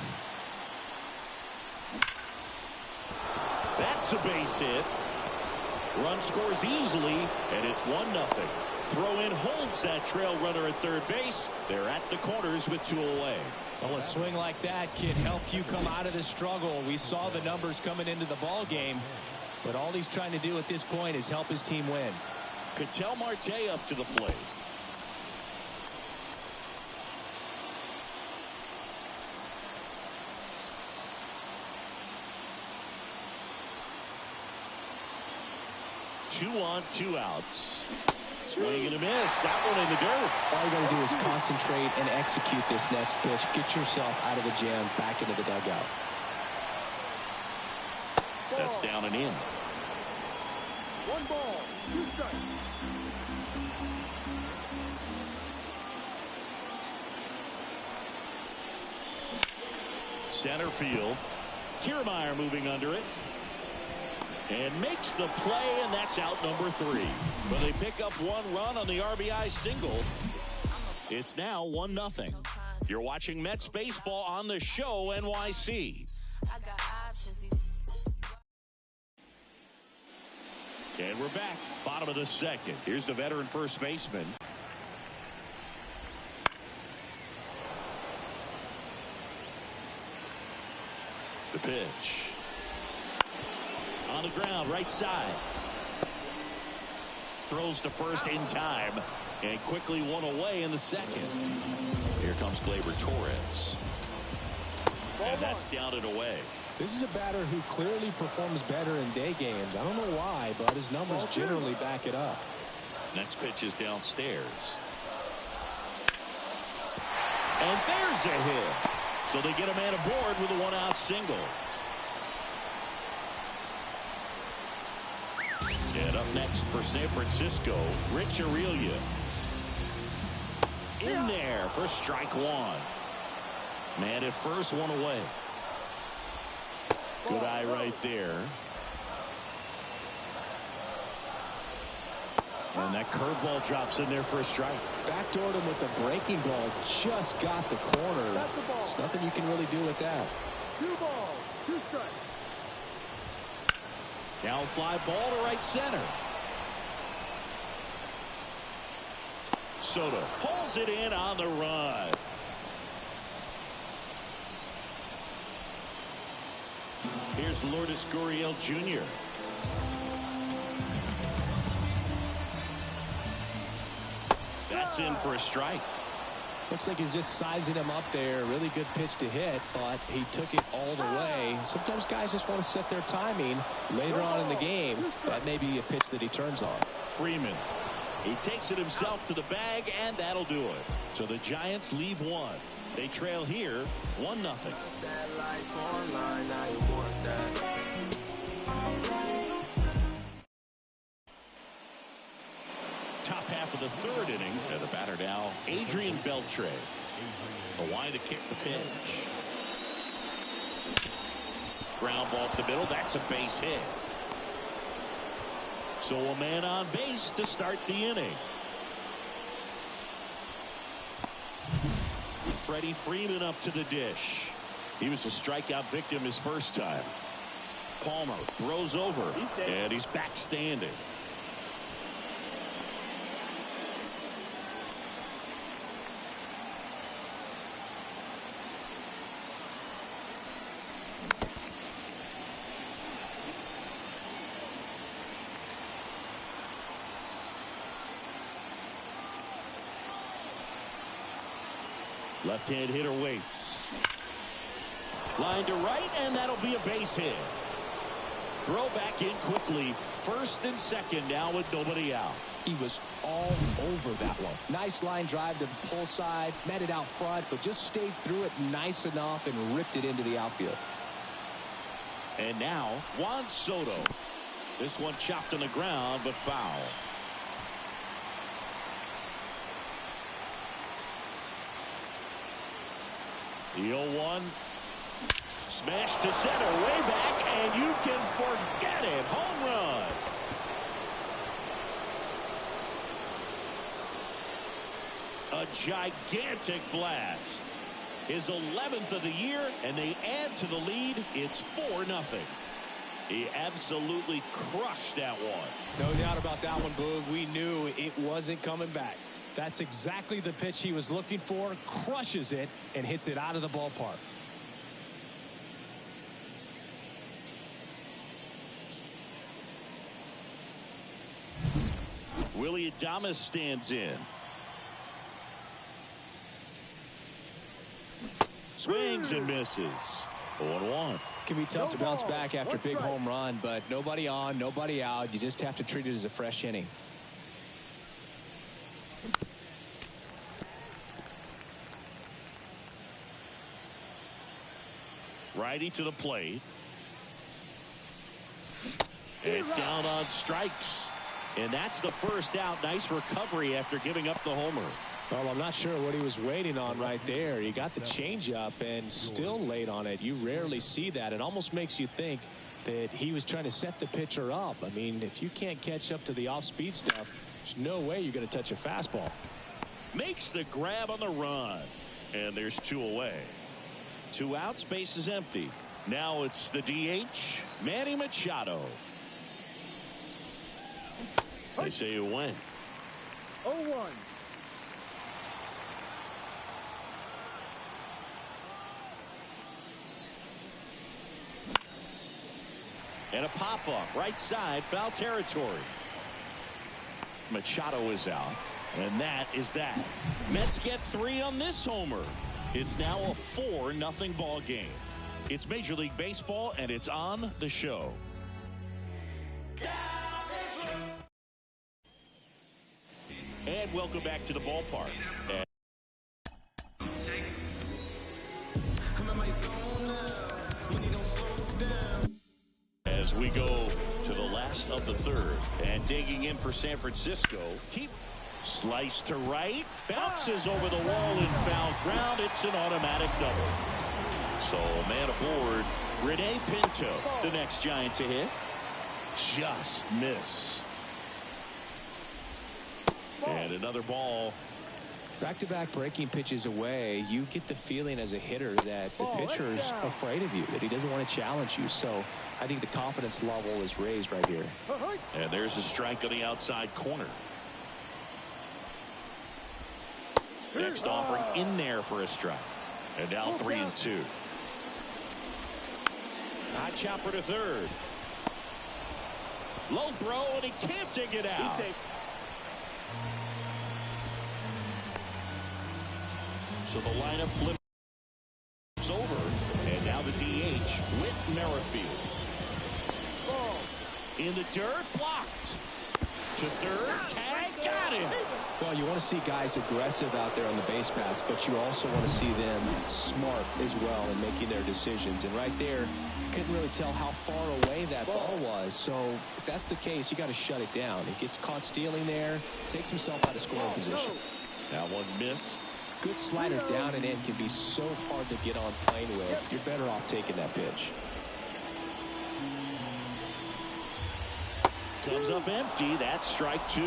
Speaker 1: That's a base hit. Run scores easily, and it's 1-0. Throw in holds that trail runner at third base. They're at the corners with 2 away.
Speaker 2: Well, a swing like that can help you come out of this struggle. We saw the numbers coming into the ball game, but all he's trying to do at this point is help his team win.
Speaker 1: Ketel Marte up to the plate. Two on, 2 outs. Swing and a miss. That one in the dirt.
Speaker 2: All you got to do is concentrate and execute this next pitch. Get yourself out of the jam, back into the dugout.
Speaker 1: That's down and in.
Speaker 3: 1 ball, 2 strikes.
Speaker 1: Center field. Kiermaier moving under it. And makes the play, and that's out number 3. But they pick up 1 run on the RBI single. It's now 1-0. You're watching Mets baseball on the show, NYC. And we're back, bottom of the second. Here's the veteran first baseman. The pitch. On On the ground, right side. Throws to first in time. And quickly one away in the second. Here comes Gleyber Torres. And that's down and away.
Speaker 2: This is a batter who clearly performs better in day games. I don't know why, but his numbers generally back it up.
Speaker 1: Next pitch is downstairs. And there's a hit. So they get a man aboard with a one-out single. And up next for San Francisco, Rich Aurelia. In there for strike one. Man at first, one away. Good eye right there. And that curveball drops in there for a strike.
Speaker 2: Backdoored him with the breaking ball. Just got the corner. There's nothing you can really do with that.
Speaker 3: 2 balls, 2 strikes.
Speaker 1: Down fly ball to right center. Soto pulls it in on the run. Here's Lourdes Gurriel Jr. That's in for a strike.
Speaker 2: Looks like he's just sizing him up there. Really good pitch to hit, but he took it all the way. Sometimes guys just want to set their timing later on in the game. That may be a pitch that he turns on.
Speaker 1: Freeman. He takes it himself to the bag, and that'll do it. So the Giants leave one. They trail here 1-0. Top half of the third inning. And the batter now, Adrian Beltre. Hawaii to kick the pitch. Ground ball up the middle. That's a base hit. So a man on base to start the inning. Freddie Freeman up to the dish. He was a strikeout victim his first time. Palmer throws over, and he's back standing. Left-hand hitter waits. Line to right, and that'll be a base hit. Throw back in quickly. First and second now with nobody out.
Speaker 2: He was all over that one. Nice line drive to the pull side. Met it out front, but just stayed through it nice enough and ripped it into the outfield.
Speaker 1: And now Juan Soto. This one chopped on the ground, but foul. The 0-1. Smash to center, way back, and you can forget it. Home run. A gigantic blast. His 11th of the year, and they add to the lead. It's 4-0. He absolutely crushed that one.
Speaker 2: No doubt about that one, Boog. We knew it wasn't coming back. That's exactly the pitch he was looking for. Crushes it and hits it out of the ballpark.
Speaker 1: Willie Adames stands in. Swings and misses. 0-1.
Speaker 2: Can be tough to bounce back after a big home run, but nobody on, nobody out. You just have to treat it as a fresh inning.
Speaker 1: Righty to the plate. And down on strikes. And that's the first out. Nice recovery after giving up the homer.
Speaker 2: Well, I'm not sure what he was waiting on right there. He got the changeup and still late on it. You rarely see that. It almost makes you think that he was trying to set the pitcher up. I mean, if you can't catch up to the off-speed stuff, there's no way you're going to touch a fastball.
Speaker 1: Makes the grab on the run. And there's 2 away. 2 out, space is empty. Now it's the DH, Manny Machado. They say you win.
Speaker 3: 0-1.
Speaker 1: And a pop-up right side, foul territory. Machado is out. And that is that. Mets get 3 on this homer. It's now a 4-0 ball game. It's Major League Baseball, and it's on the show. And welcome back to the ballpark. As we go to the last of the third, and digging in for San Francisco. Sliced to right, bounces over the wall in foul ground. It's an automatic double. So man aboard, Rene Pinto, the next Giant to hit. Just missed. And another ball.
Speaker 2: Back-to-back breaking pitches away, you get the feeling as a hitter that the pitcher's afraid of you, that he doesn't want to challenge you. So I think the confidence level is raised right here.
Speaker 1: And there's a strike on the outside corner. Next offering in there for a strike. And now 3-2. High chopper to third. Low throw, and he can't dig it out. So the lineup flips over. And now the DH, Whit Merrifield. In the dirt, blocked. To third, tag, got him.
Speaker 2: Well, you want to see guys aggressive out there on the base paths, but you also want to see them smart as well in making their decisions. And right there, couldn't really tell how far away that ball was. So if that's the case, you got to shut it down. He gets caught stealing there, takes himself out of scoring position.
Speaker 1: That one missed.
Speaker 2: Good slider down and in can be so hard to get on plane with. You're better off taking that pitch.
Speaker 1: Comes up empty. That's strike 2.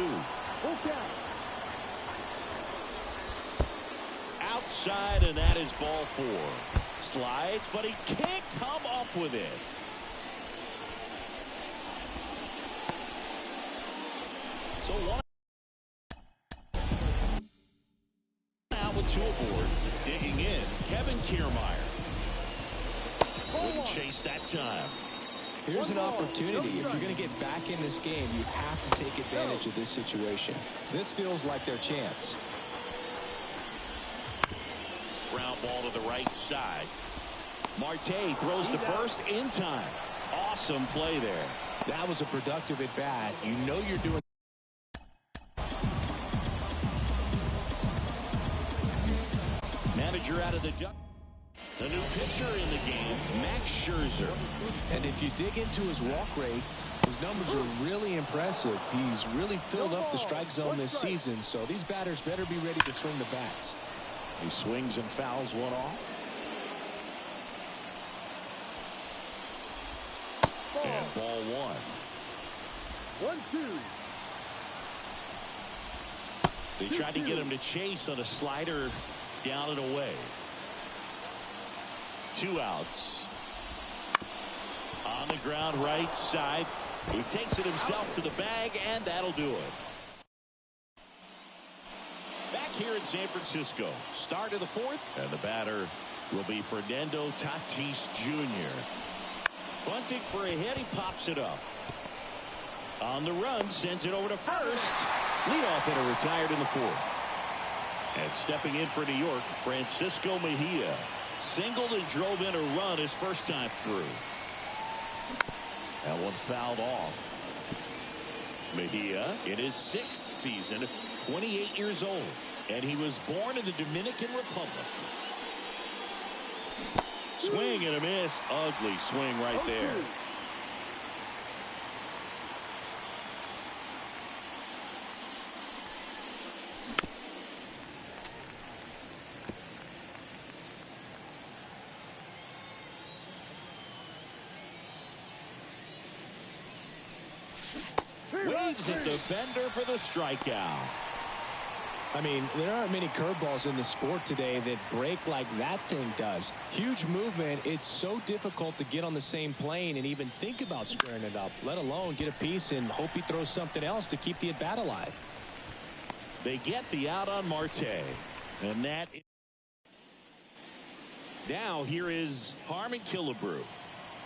Speaker 1: Outside, and that is ball 4. Slides, but he can't come up with it. So one out with 2 aboard. Digging in, Kevin Kiermaier. Wouldn't chase that time.
Speaker 2: Here's an opportunity. If you're going to get back in this game, you have to take advantage of this situation. This feels like their chance.
Speaker 1: Ground ball to the right side. Marte throws to first in time. Awesome play there.
Speaker 2: That was a productive at bat. You know you're doing.
Speaker 1: Manager out of the duck. The new pitcher in the game, Max Scherzer.
Speaker 2: And if you dig into his walk rate, his numbers are really impressive. He's really filled up the strike zone this season, so these batters better be ready to swing the bats.
Speaker 1: He swings and fouls one off. And ball 1.
Speaker 3: 1-2.
Speaker 1: They tried to get him to chase on a slider down and away. 2 outs. On the ground right side. He takes it himself to the bag, and that'll do it. Back here in San Francisco. Start of the 4th. And the batter will be Fernando Tatis Jr. Bunting for a hit. He pops it up. On the run. Sends it over to first. Leadoff hitter retired in the 4th. And stepping in for New York, Francisco Mejia. Singled and drove in a run his first time through. That one fouled off. Mejia in his 6th season, 28 years old, and he was born in the Dominican Republic. Swing and a miss. Ugly swing right there. Waves at the bender for the strikeout.
Speaker 2: I mean, there aren't many curveballs in the sport today that break like that thing does. Huge movement. It's so difficult to get on the same plane and even think about squaring it up, let alone get a piece and hope he throws something else to keep the at bat alive.
Speaker 1: They get the out on Marte. And that. Now here is Harmon Killebrew.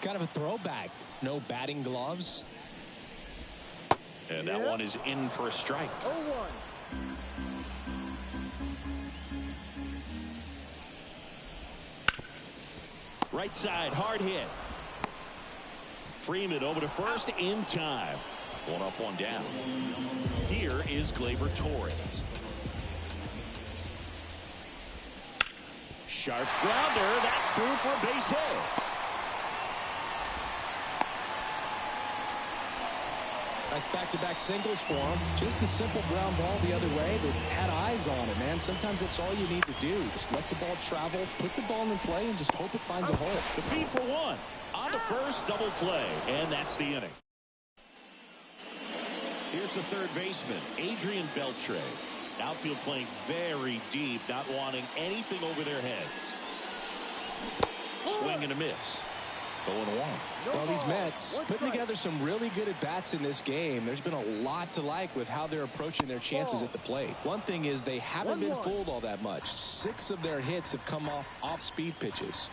Speaker 2: Kind of a throwback. No batting gloves.
Speaker 1: And that one is in for a strike.
Speaker 3: 0-1.
Speaker 1: Right side, hard hit. Freeman over to first in time. One up, one down. Here is Gleyber Torres. Sharp grounder. That's through for a base hit.
Speaker 2: That's back-to-back singles for him. Just a simple ground ball the other way that had eyes on it, man. Sometimes that's all you need to do. Just let the ball travel, put the ball in play, and just hope it finds a hole.
Speaker 1: The feed for one. On to first, double play. And that's the inning. Here's the third baseman, Adrian Beltre. Outfield playing very deep, not wanting anything over their heads. Swing and a miss. 0-1.
Speaker 2: Well, these Mets putting together some really good at-bats in this game. There's been a lot to like with how they're approaching their chances at the plate. One thing is they haven't been fooled all that much. 6 of their hits have come off speed pitches.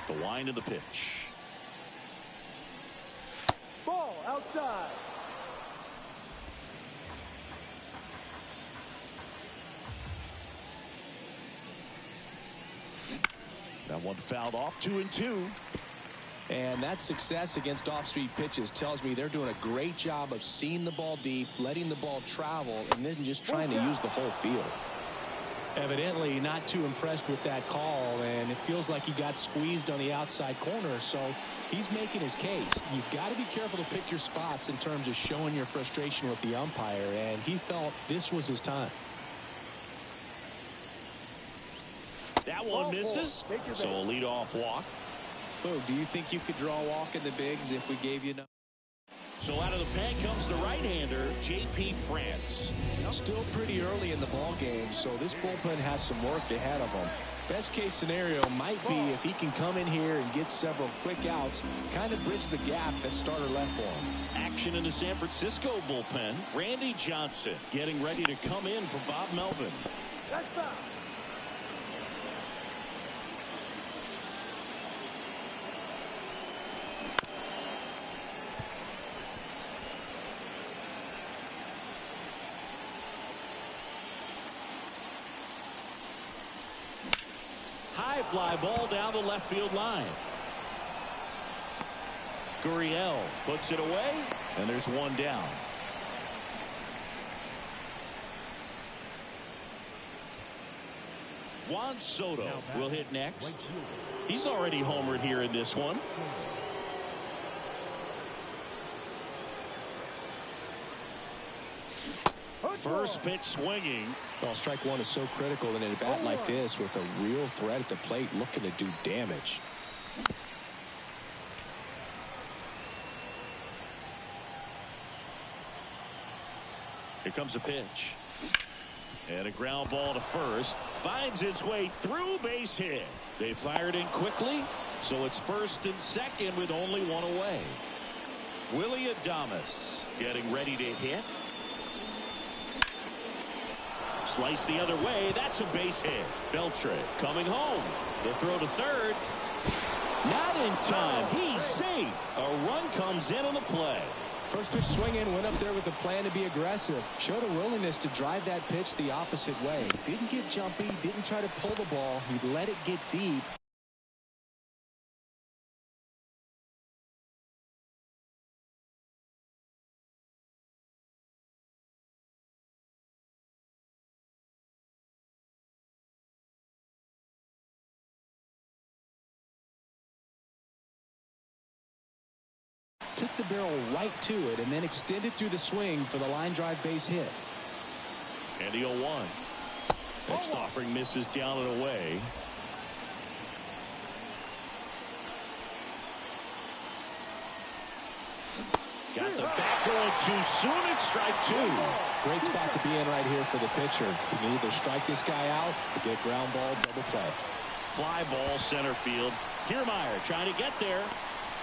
Speaker 1: The wind of the pitch.
Speaker 3: Ball outside.
Speaker 1: That one fouled off, 2-2.
Speaker 2: And that success against off-speed pitches tells me they're doing a great job of seeing the ball deep, letting the ball travel, and then just trying to use the whole field. Evidently not too impressed with that call, and it feels like he got squeezed on the outside corner, so he's making his case. You've got to be careful to pick your spots in terms of showing your frustration with the umpire, and he felt this was his time.
Speaker 1: That one misses, so a leadoff walk.
Speaker 2: Boo, do you think you could draw a walk in the bigs if we gave you no?
Speaker 1: So out of the pen comes the right-hander, J.P. France.
Speaker 2: Still pretty early in the ball game, so this bullpen has some work ahead of him. Best case scenario might be if he can come in here and get several quick outs, kind of bridge the gap that starter left for him.
Speaker 1: Action in the San Francisco bullpen. Randy Johnson getting ready to come in for Bob Melvin.
Speaker 3: That's foul.
Speaker 1: High fly ball down the left field line. Gurriel puts it away, and there's one down. Juan Soto will hit next. He's already homered here in this one. First pitch swinging.
Speaker 2: Well, strike one is so critical in a bat like this with a real threat at the plate looking to do damage.
Speaker 1: Here comes a pitch. And a ground ball to first. Finds its way through, base hit. They fired in quickly, so it's first and second with only one away. Willie Adames getting ready to hit. Slice the other way. That's a base hit. Beltre coming home. The throw to third. Not in time. He's safe. A run comes in on the play.
Speaker 2: First pitch swinging, went up there with a plan to be aggressive. Showed a willingness to drive that pitch the opposite way. Didn't get jumpy, didn't try to pull the ball. He let it get deep. Took the barrel right to it and then extended through the swing for the line drive base hit.
Speaker 1: And the 0-1. Next offering misses down and away. Got the bat going too soon. It's strike two.
Speaker 2: Great spot to be in right here for the pitcher. You can either strike this guy out or get ground ball, double play.
Speaker 1: Fly ball center field. Kiermaier trying to get there.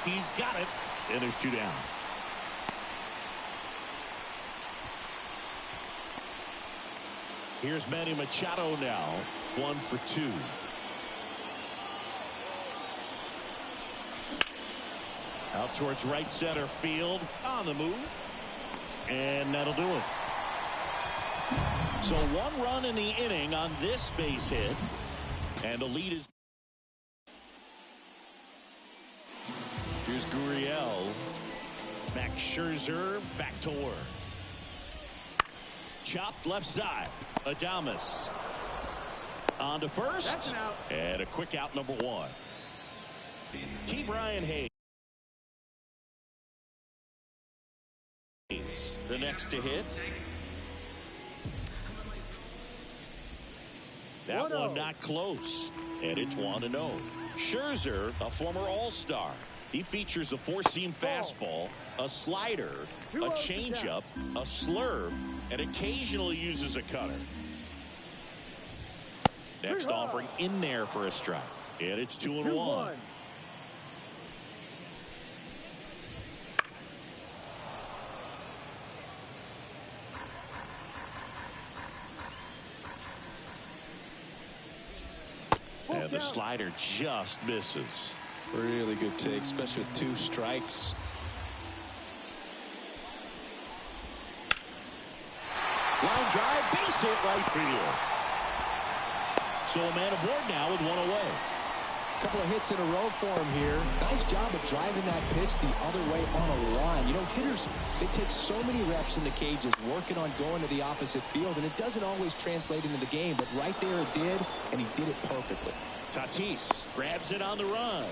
Speaker 1: He's got it. And there's two down. Here's Manny Machado now. 1 for 2. Out towards right center field. On the move. And that'll do it. So 1 run in the inning on this base hit. And the lead is. Here's Gurriel. Max Scherzer back to work. Chopped left side. Adames on to first.
Speaker 3: That's an out.
Speaker 1: And a quick out, number 1. Key Brian Hayes. The next to hit. That one not close. And it's 1-0. Scherzer, a former All-Star. He features a 4-seam fastball, a slider, a changeup, a slurve, and occasionally uses a cutter. Next offering in there for a strike. And it's 2-1. And the slider just misses.
Speaker 2: Really good take, especially with 2 strikes.
Speaker 1: Line drive, base hit right field. So a man aboard now with 1 away.
Speaker 2: A couple of hits in a row for him here. Nice job of driving that pitch the other way on a line. You know, hitters, they take so many reps in the cages working on going to the opposite field, and it doesn't always translate into the game, but right there it did, and he did it perfectly.
Speaker 1: Tatis grabs it on the run.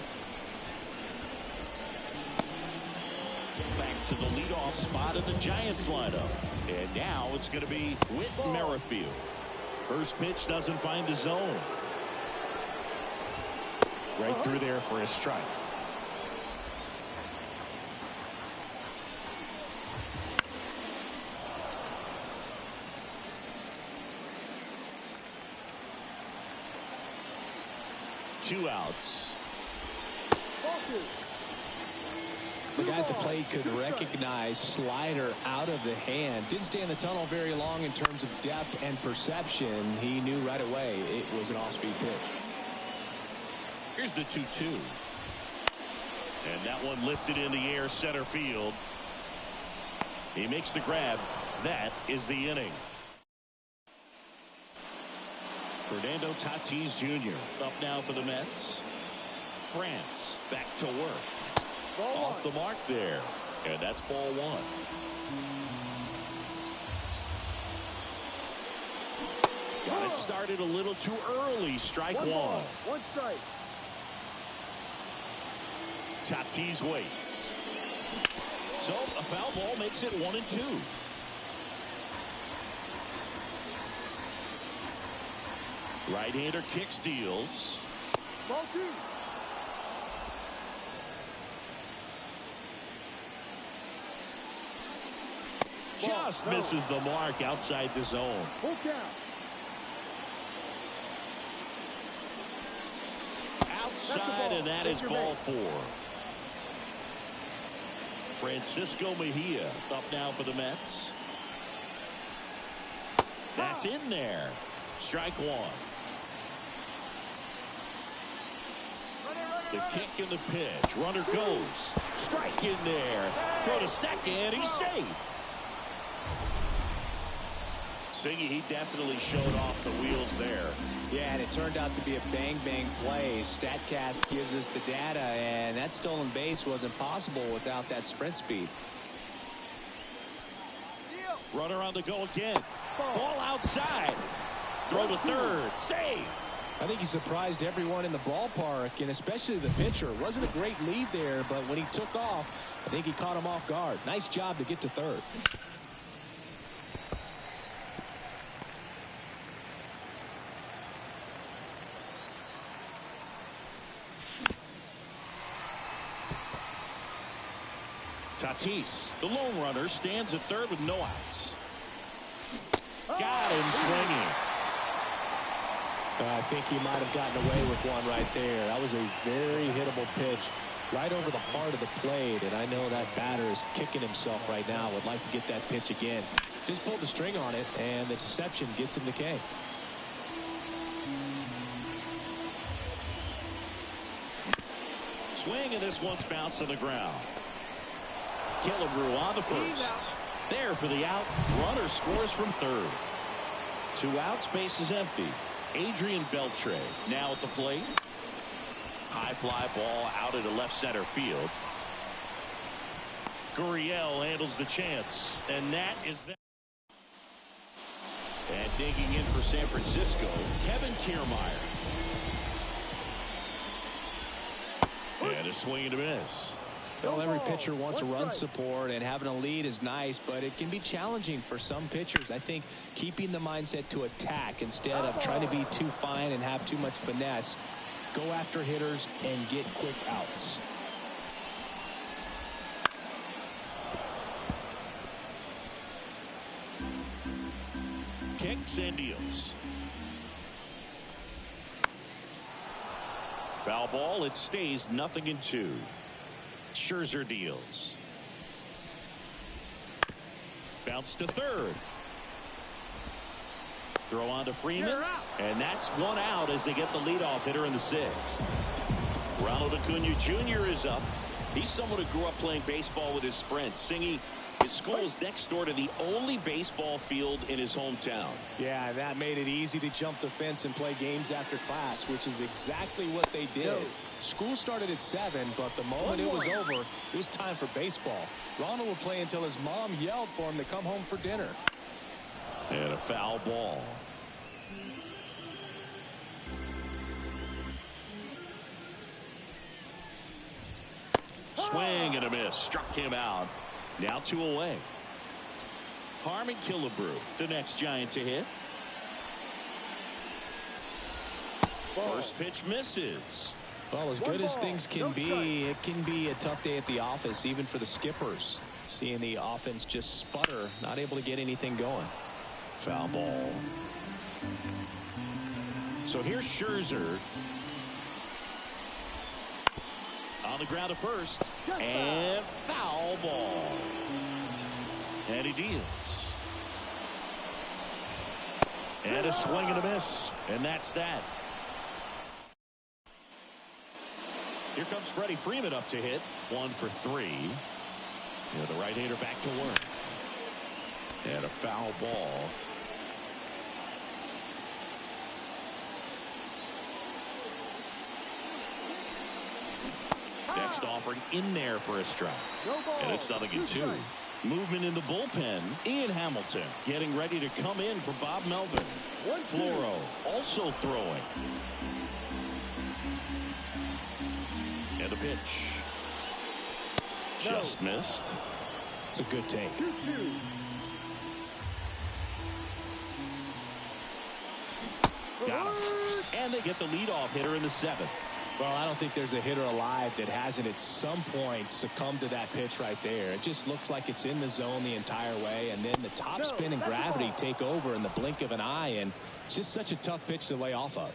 Speaker 1: Back to the leadoff spot of the Giants lineup. And now it's going to be Whit Merrifield. First pitch doesn't find the zone. Right through there for a strike. Two outs.
Speaker 2: The guy at the plate could recognize slider out of the hand. Didn't stay in the tunnel very long in terms of depth and perception. He knew right away it was an off-speed pitch.
Speaker 1: Here's the 2-2. And that one lifted in the air center field. He makes the grab. That is the inning. Fernando Tatis Jr. up now for the Mets. France back to work. Off the mark there. And that's ball 1. Got it started a little too early. Strike 1.
Speaker 3: 1 strike.
Speaker 1: Tatis waits. So a foul ball makes it 1-2. Right-hander kicks, deals.
Speaker 3: Ball 2.
Speaker 1: Just misses the mark outside the zone.
Speaker 3: Full count.
Speaker 1: Outside, and that is ball 4. Francisco Mejia up now for the Mets. That's in there. Strike 1. The kick and the pitch. Runner goes. Strike in there. Throw to second. He's safe. Siggy, he definitely showed off the wheels there.
Speaker 2: Yeah, and it turned out to be a bang-bang play. StatCast gives us the data, and that stolen base wasn't possible without that sprint speed.
Speaker 1: Runner on the go again. Ball outside. Throw to third. Save.
Speaker 2: I think he surprised everyone in the ballpark, and especially the pitcher. It wasn't a great lead there, but when he took off, I think he caught him off guard. Nice job to get to third.
Speaker 1: Tatis, the lone runner, stands at third with no outs. Got him swinging.
Speaker 2: I think he might have gotten away with one right there. That was a very hittable pitch right over the heart of the plate, and I know that batter is kicking himself right now. Would like to get that pitch again. Just pulled the string on it, and the deception gets him the K.
Speaker 1: swing, and this one's bounced to the ground. Killebrew on the first. There for the out. Runner scores from third. 2 outs, base is empty. Adrian Beltre now at the plate. High fly ball out into left center field. Gurriel handles the chance, and that is that. And digging in for San Francisco, Kevin Kiermaier. And a swing and a miss.
Speaker 2: Well, every pitcher wants a run support, and having a lead is nice, but it can be challenging for some pitchers. I think keeping the mindset to attack instead of trying to be too fine and have too much finesse. Go after hitters and get quick outs.
Speaker 1: Kicks and deals. Foul ball. It stays 0-2. Scherzer deals. Bounce to third. Throw on to Freeman. And that's 1 out as they get the leadoff hitter in the 6th. Ronald Acuna Jr. is up. He's someone who grew up playing baseball with his friends. Singing his school is next door to the only baseball field in his hometown.
Speaker 2: Yeah, that made it easy to jump the fence and play games after class, which is exactly what they did. School started at 7, but the moment it was over, it was time for baseball. Ronald would play until his mom yelled for him to come home for dinner.
Speaker 1: And a foul ball. Swing and a miss. Struck him out. Now 2 away. Harmon Killebrew, the next Giant to hit. First pitch misses.
Speaker 2: Well, as good as things can be, it can be a tough day at the office, even for the skippers. Seeing the offense just sputter, not able to get anything going.
Speaker 1: Foul ball. So here's Scherzer. On the ground to first. And foul ball. And he deals. And a swing and a miss. And that's that. Here comes Freddie Freeman up to hit. 1 for 3. The right-hander back to work. And a foul ball. Next offering in there for a strike. And it's 0-2. Movement in the bullpen. Ian Hamilton getting ready to come in for Bob Melvin. Floro also throwing. And a pitch. Just missed.
Speaker 2: It's a good take.
Speaker 1: Got him. And they get the leadoff hitter in the 7th.
Speaker 2: Well, I don't think there's a hitter alive that hasn't at some point succumbed to that pitch right there. It just looks like it's in the zone the entire way, and then the top spin and gravity take over in the blink of an eye, and it's just such a tough pitch to lay off of.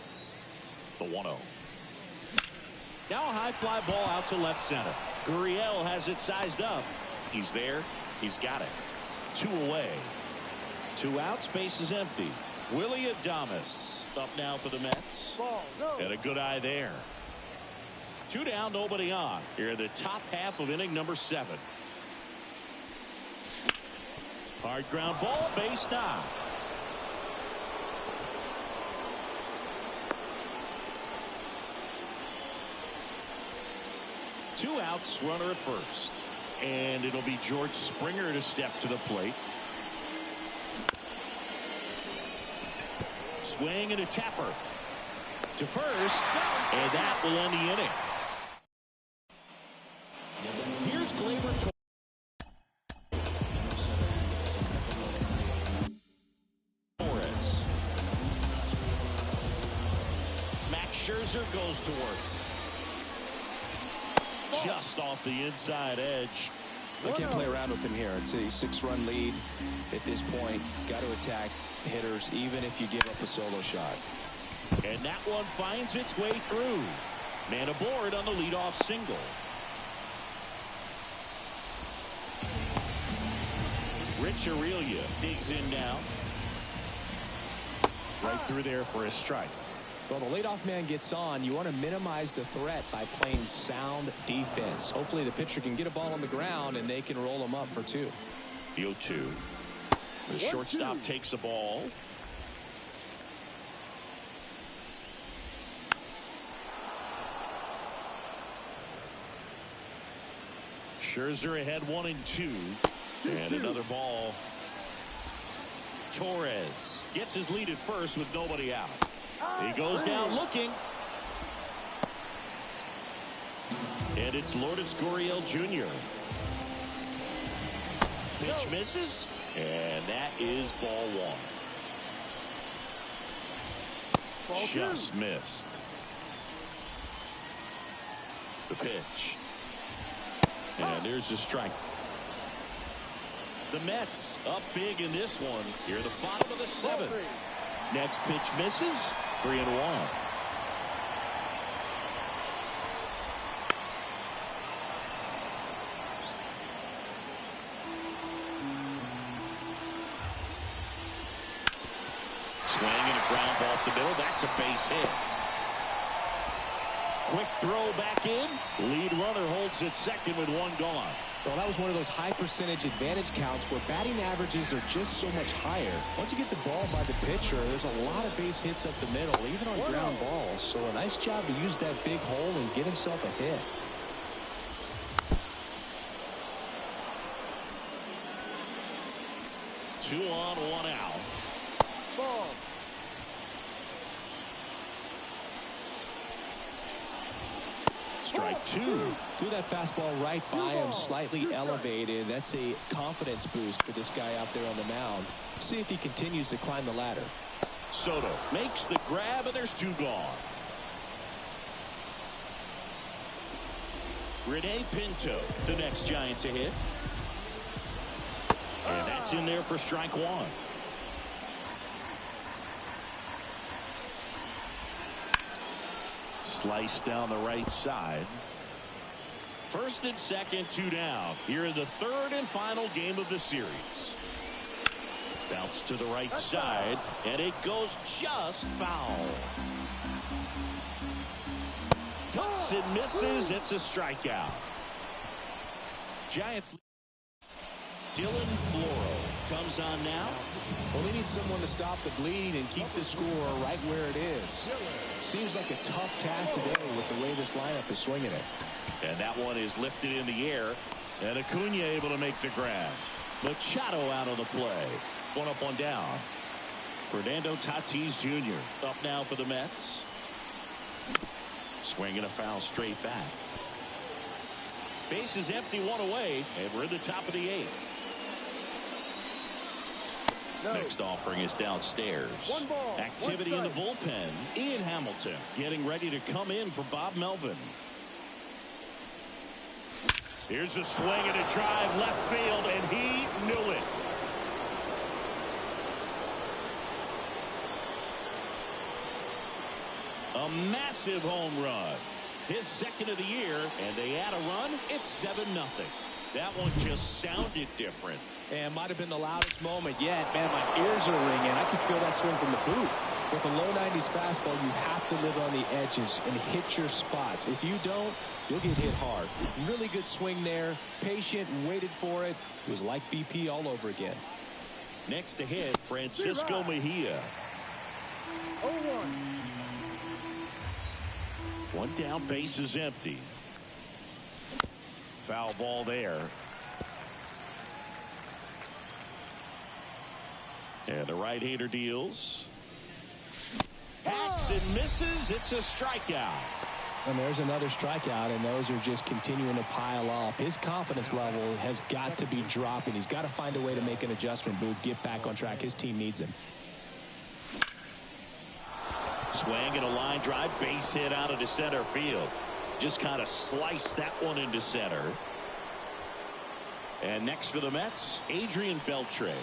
Speaker 1: The 1-0. Now a high fly ball out to left center. Gurriel has it sized up. He's there. He's got it. 2 away. 2 outs. Base is empty. Willie Adames up now for the Mets. And a good eye there. 2 down, nobody on. Here in the top half of inning number 7. Hard ground ball, base knock. Two outs, runner at first. And it'll be George Springer to step to the plate. Swing and a tapper to first, and that will end the inning. Here's Gleyber Torres. Max Scherzer goes to work. Just off the inside edge.
Speaker 2: I can't play around with him here. It's a 6-run lead at this point. Got to attack hitters even if you give up a solo shot.
Speaker 1: And that one finds its way through. Man aboard on the leadoff single. Rich Aurelia digs in now. Right through there for a strike.
Speaker 2: Well, the leadoff man gets on. You want to minimize the threat by playing sound defense. Hopefully the pitcher can get a ball on the ground and they can roll him up for 2.
Speaker 1: 0-2. The shortstop takes the ball. Scherzer ahead 1-2. And another ball. Torres gets his lead at first with nobody out. He goes down looking. And it's Lourdes Gurriel Jr. Pitch misses. And that is ball 1. Just missed. The pitch. And there's the strike. The Mets up big in this one. Here at the bottom of the 7th. Next pitch misses. 3-1. Swing and a ground ball up the middle. That's a base hit. Quick throw back in. Lead runner holds at second with 1 gone.
Speaker 2: Well, that was one of those high percentage advantage counts where batting averages are just so much higher. Once you get the ball by the pitcher, there's a lot of base hits up the middle, even on ground balls. So a nice job to use that big hole and get himself a hit.
Speaker 1: Two on, 1 out.
Speaker 3: Ball.
Speaker 1: Strike 2.
Speaker 2: Threw that fastball right by him, slightly elevated. That's a confidence boost for this guy out there on the mound. See if he continues to climb the ladder.
Speaker 1: Soto makes the grab, and there's 2 gone. Rene Pinto, the next Giant to hit. And that's in there for strike 1. Slice down the right side. First and second, 2 down. Here in the 3rd and final game of the series. Bounce to the right side, and it goes just foul. Cuts and misses. It's a strikeout. Giants. Dylan Floro comes on now.
Speaker 2: Well, they need someone to stop the bleeding and keep the score right where it is. Seems like a tough task today with the way this lineup is swinging it.
Speaker 1: And that one is lifted in the air. And Acuna able to make the grab. Machado out of the play. 1 up, 1 down. Fernando Tatis Jr. up now for the Mets. Swinging a foul straight back. Base is empty, 1 away. And we're in the top of the 8th. Next offering is downstairs. Activity in the bullpen. Ian Hamilton getting ready to come in for Bob Melvin. Here's a swing and a drive left field, and he knew it. A massive home run. His 2nd of the year, and they add a run. It's 7-0. That one just sounded different.
Speaker 2: And might have been the loudest moment yet. Man, my ears are ringing. I could feel that swing from the booth. With a low 90s fastball, you have to live on the edges and hit your spots. If you don't, you'll get hit hard. Really good swing there. Patient, waited for it. It was like BP all over again.
Speaker 1: Next to hit, Francisco Mejia.
Speaker 3: 0-1.
Speaker 1: 1 down, base is empty. Foul ball there. And the right-hander deals. Hacks and misses. It's a strikeout.
Speaker 2: And there's another strikeout, and those are just continuing to pile up. His confidence level has got to be dropping. He's got to find a way to make an adjustment, Booth, get back on track. His team needs him.
Speaker 1: Swing and a line drive, base hit out into center field. Just kind of sliced that one into center. And next for the Mets, Adrian Beltre.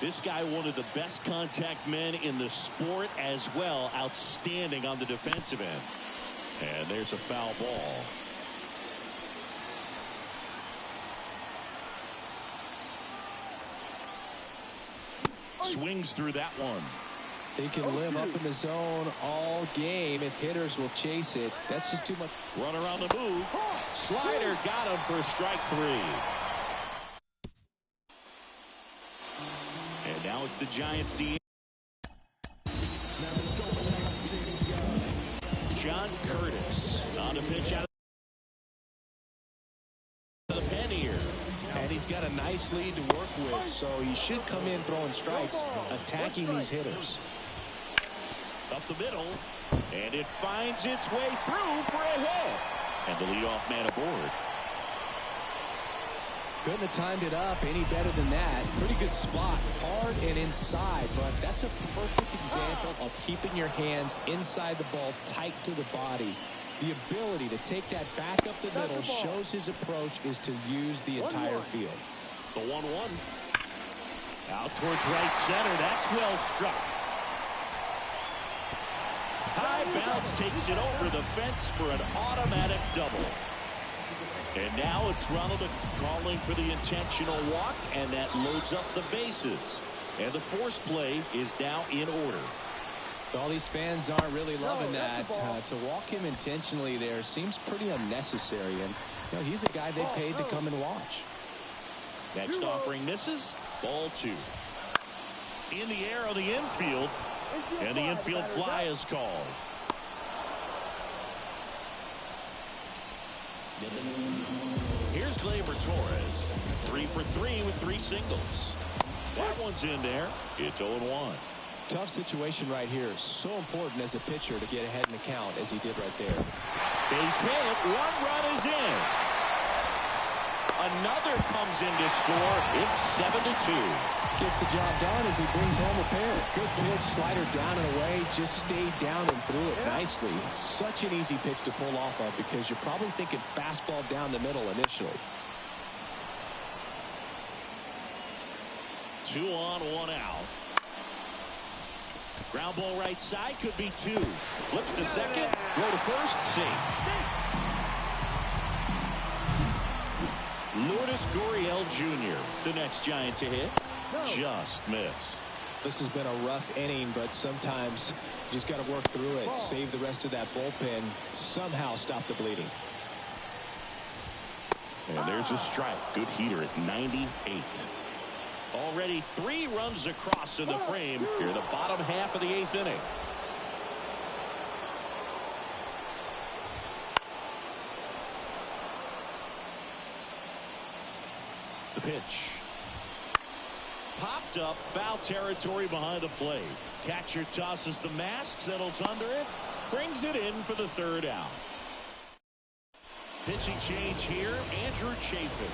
Speaker 1: This guy, one of the best contact men in the sport as well. Outstanding on the defensive end. And there's a foul ball. Swings through that one.
Speaker 2: They can live up in the zone all game if hitters will chase it. That's just too much.
Speaker 1: Runner on the move. Slider got him for strike 3. And now it's the Giants' D. John Curtis on the pitch out of the pen here.
Speaker 2: And he's got a nice lead to work with, so he should come in throwing strikes, attacking these hitters.
Speaker 1: Up the middle, and it finds its way through for a hit. And the leadoff man aboard.
Speaker 2: Couldn't have timed it up any better than that. Pretty good spot, hard and inside, but that's a perfect example of keeping your hands inside the ball, tight to the body. The ability to take that back up the middle shows his approach is to use the entire field.
Speaker 1: The 1-1. Out towards right center. That's well struck. High bounce takes it over the fence for an automatic double. And now it's Ronald calling for the intentional walk, and that loads up the bases. And the force play is now in order.
Speaker 2: All these fans aren't really loving that. To walk him intentionally there seems pretty unnecessary. And you know, he's a guy they paid to come and watch.
Speaker 1: Next offering misses. Ball 2. In the air on the infield. And the infield fly is called. Here's Gleyber Torres. 3 for 3 with 3 singles. That one's in there. It's 0-1.
Speaker 2: Tough situation right here. So important as a pitcher to get ahead in the count as he did right there.
Speaker 1: Base hit. 1 run is in. Another comes in to score. It's 7-2.
Speaker 2: Gets the job done as he brings home a pair. Good pitch, slider down and away. Just stayed down and threw it nicely. Such an easy pitch to pull off of because you're probably thinking fastball down the middle initially.
Speaker 1: 2 on, 1 out. Ground ball right side, could be 2. Flips to second, go to first, safe. Lourdes Gurriel Jr., the next Giant to hit, just missed.
Speaker 2: This has been a rough inning, but sometimes you just got to work through it, save the rest of that bullpen, somehow stop the bleeding.
Speaker 1: And there's a strike. Good heater at 98. Already 3 runs across in the frame here in the bottom half of the 8th inning. The pitch. Popped up, foul territory behind the plate. Catcher tosses the mask, settles under it, brings it in for the 3rd out. Pitching change here, Andrew Chafin.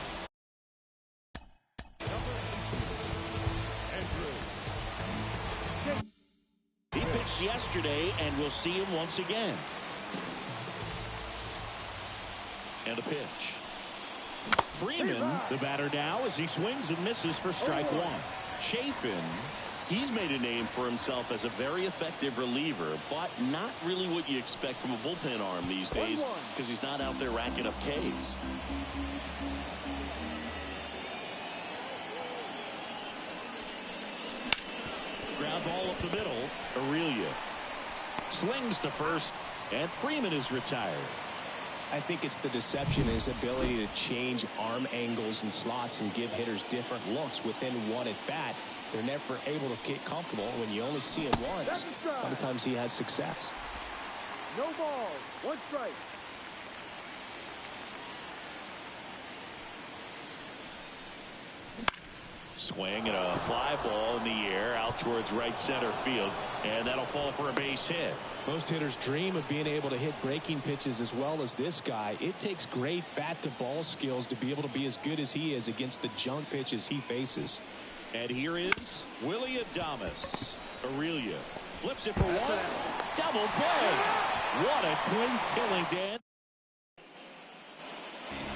Speaker 1: He pitched yesterday, and we'll see him once again. And a pitch. Freeman, the batter now, as he swings and misses for strike 1. Chafin, he's made a name for himself as a very effective reliever, but not really what you expect from a bullpen arm these days because he's not out there racking up Ks. Ground ball up the middle. Aurelia slings to first, and Freeman is retired.
Speaker 2: I think it's the deception, his ability to change arm angles and slots and give hitters different looks within one at bat. They're never able to get comfortable. When you only see him once, a lot of times he has success.
Speaker 3: No ball, 1 strike.
Speaker 1: Swing and a fly ball in the air out towards right center field, and that'll fall for a base hit.
Speaker 2: Most hitters dream of being able to hit breaking pitches as well as this guy. It takes great bat-to-ball skills to be able to be as good as he is against the junk pitches he faces.
Speaker 1: And here is Willie Adames. Aurelia flips it for 1. Double play. What a twin killing, Dan.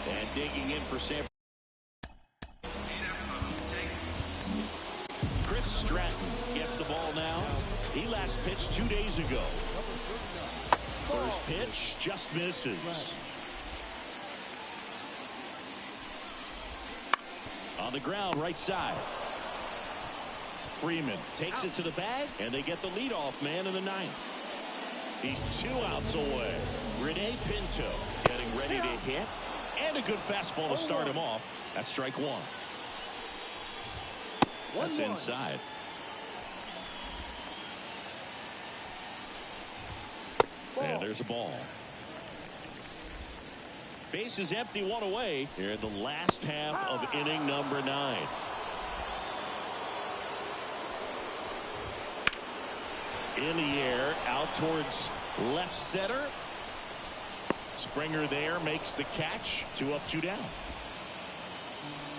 Speaker 1: And digging in for San Chris Stratton gets the ball now. He last pitched 2 days ago. First pitch just misses. On the ground, right side. Freeman takes it to the bag, and they get the leadoff man in the ninth. He's 2 outs away. Rene Pinto getting ready to hit. And a good fastball to start him off. That's strike one. That's inside. And there's a ball. Base is empty, 1 away here in the last half of inning number 9. In the air, out towards left center. Springer there makes the catch. 2 up, 2 down.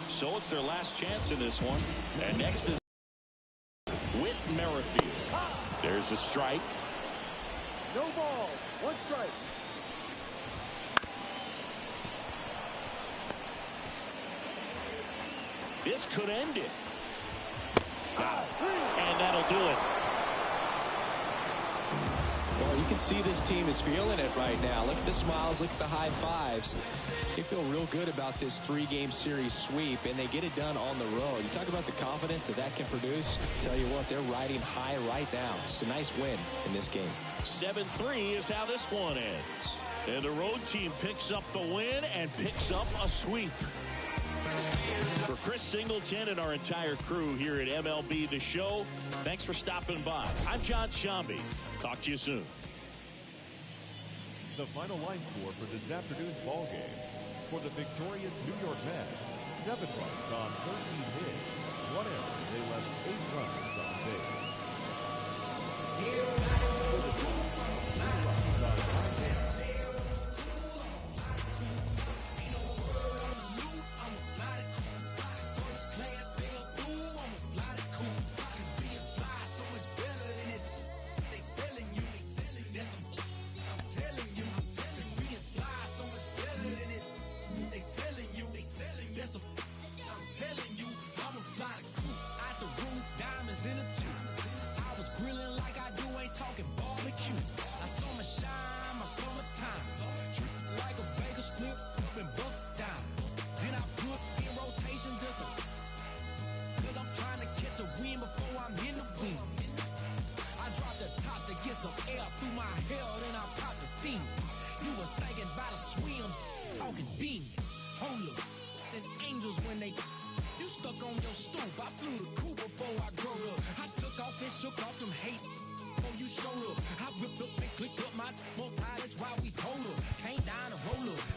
Speaker 1: So it's their last chance in this one. And next is Whit Merrifield. There's a strike.
Speaker 3: No ball. 1 strike.
Speaker 1: This could end it. And that'll do it.
Speaker 2: Well, you can see this team is feeling it right now. Look at the smiles, look at the high fives. They feel real good about this 3-game series sweep, and they get it done on the road. You talk about the confidence that can produce. Tell you what, they're riding high right now. It's a nice win in this game.
Speaker 1: 7-3 is how this one ends. And the road team picks up the win and picks up a sweep. For Chris Singleton and our entire crew here at MLB The Show, thanks for stopping by. I'm John Shambi. Talk to you soon.
Speaker 4: The final line score for this afternoon's ball game. For the victorious New York Mets, 7 runs on 13 hits. 1 error. They left 8 runs on base. For the Twins, 2 runs on 9 hits.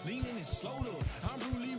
Speaker 6: Leaning and slow up. I'm really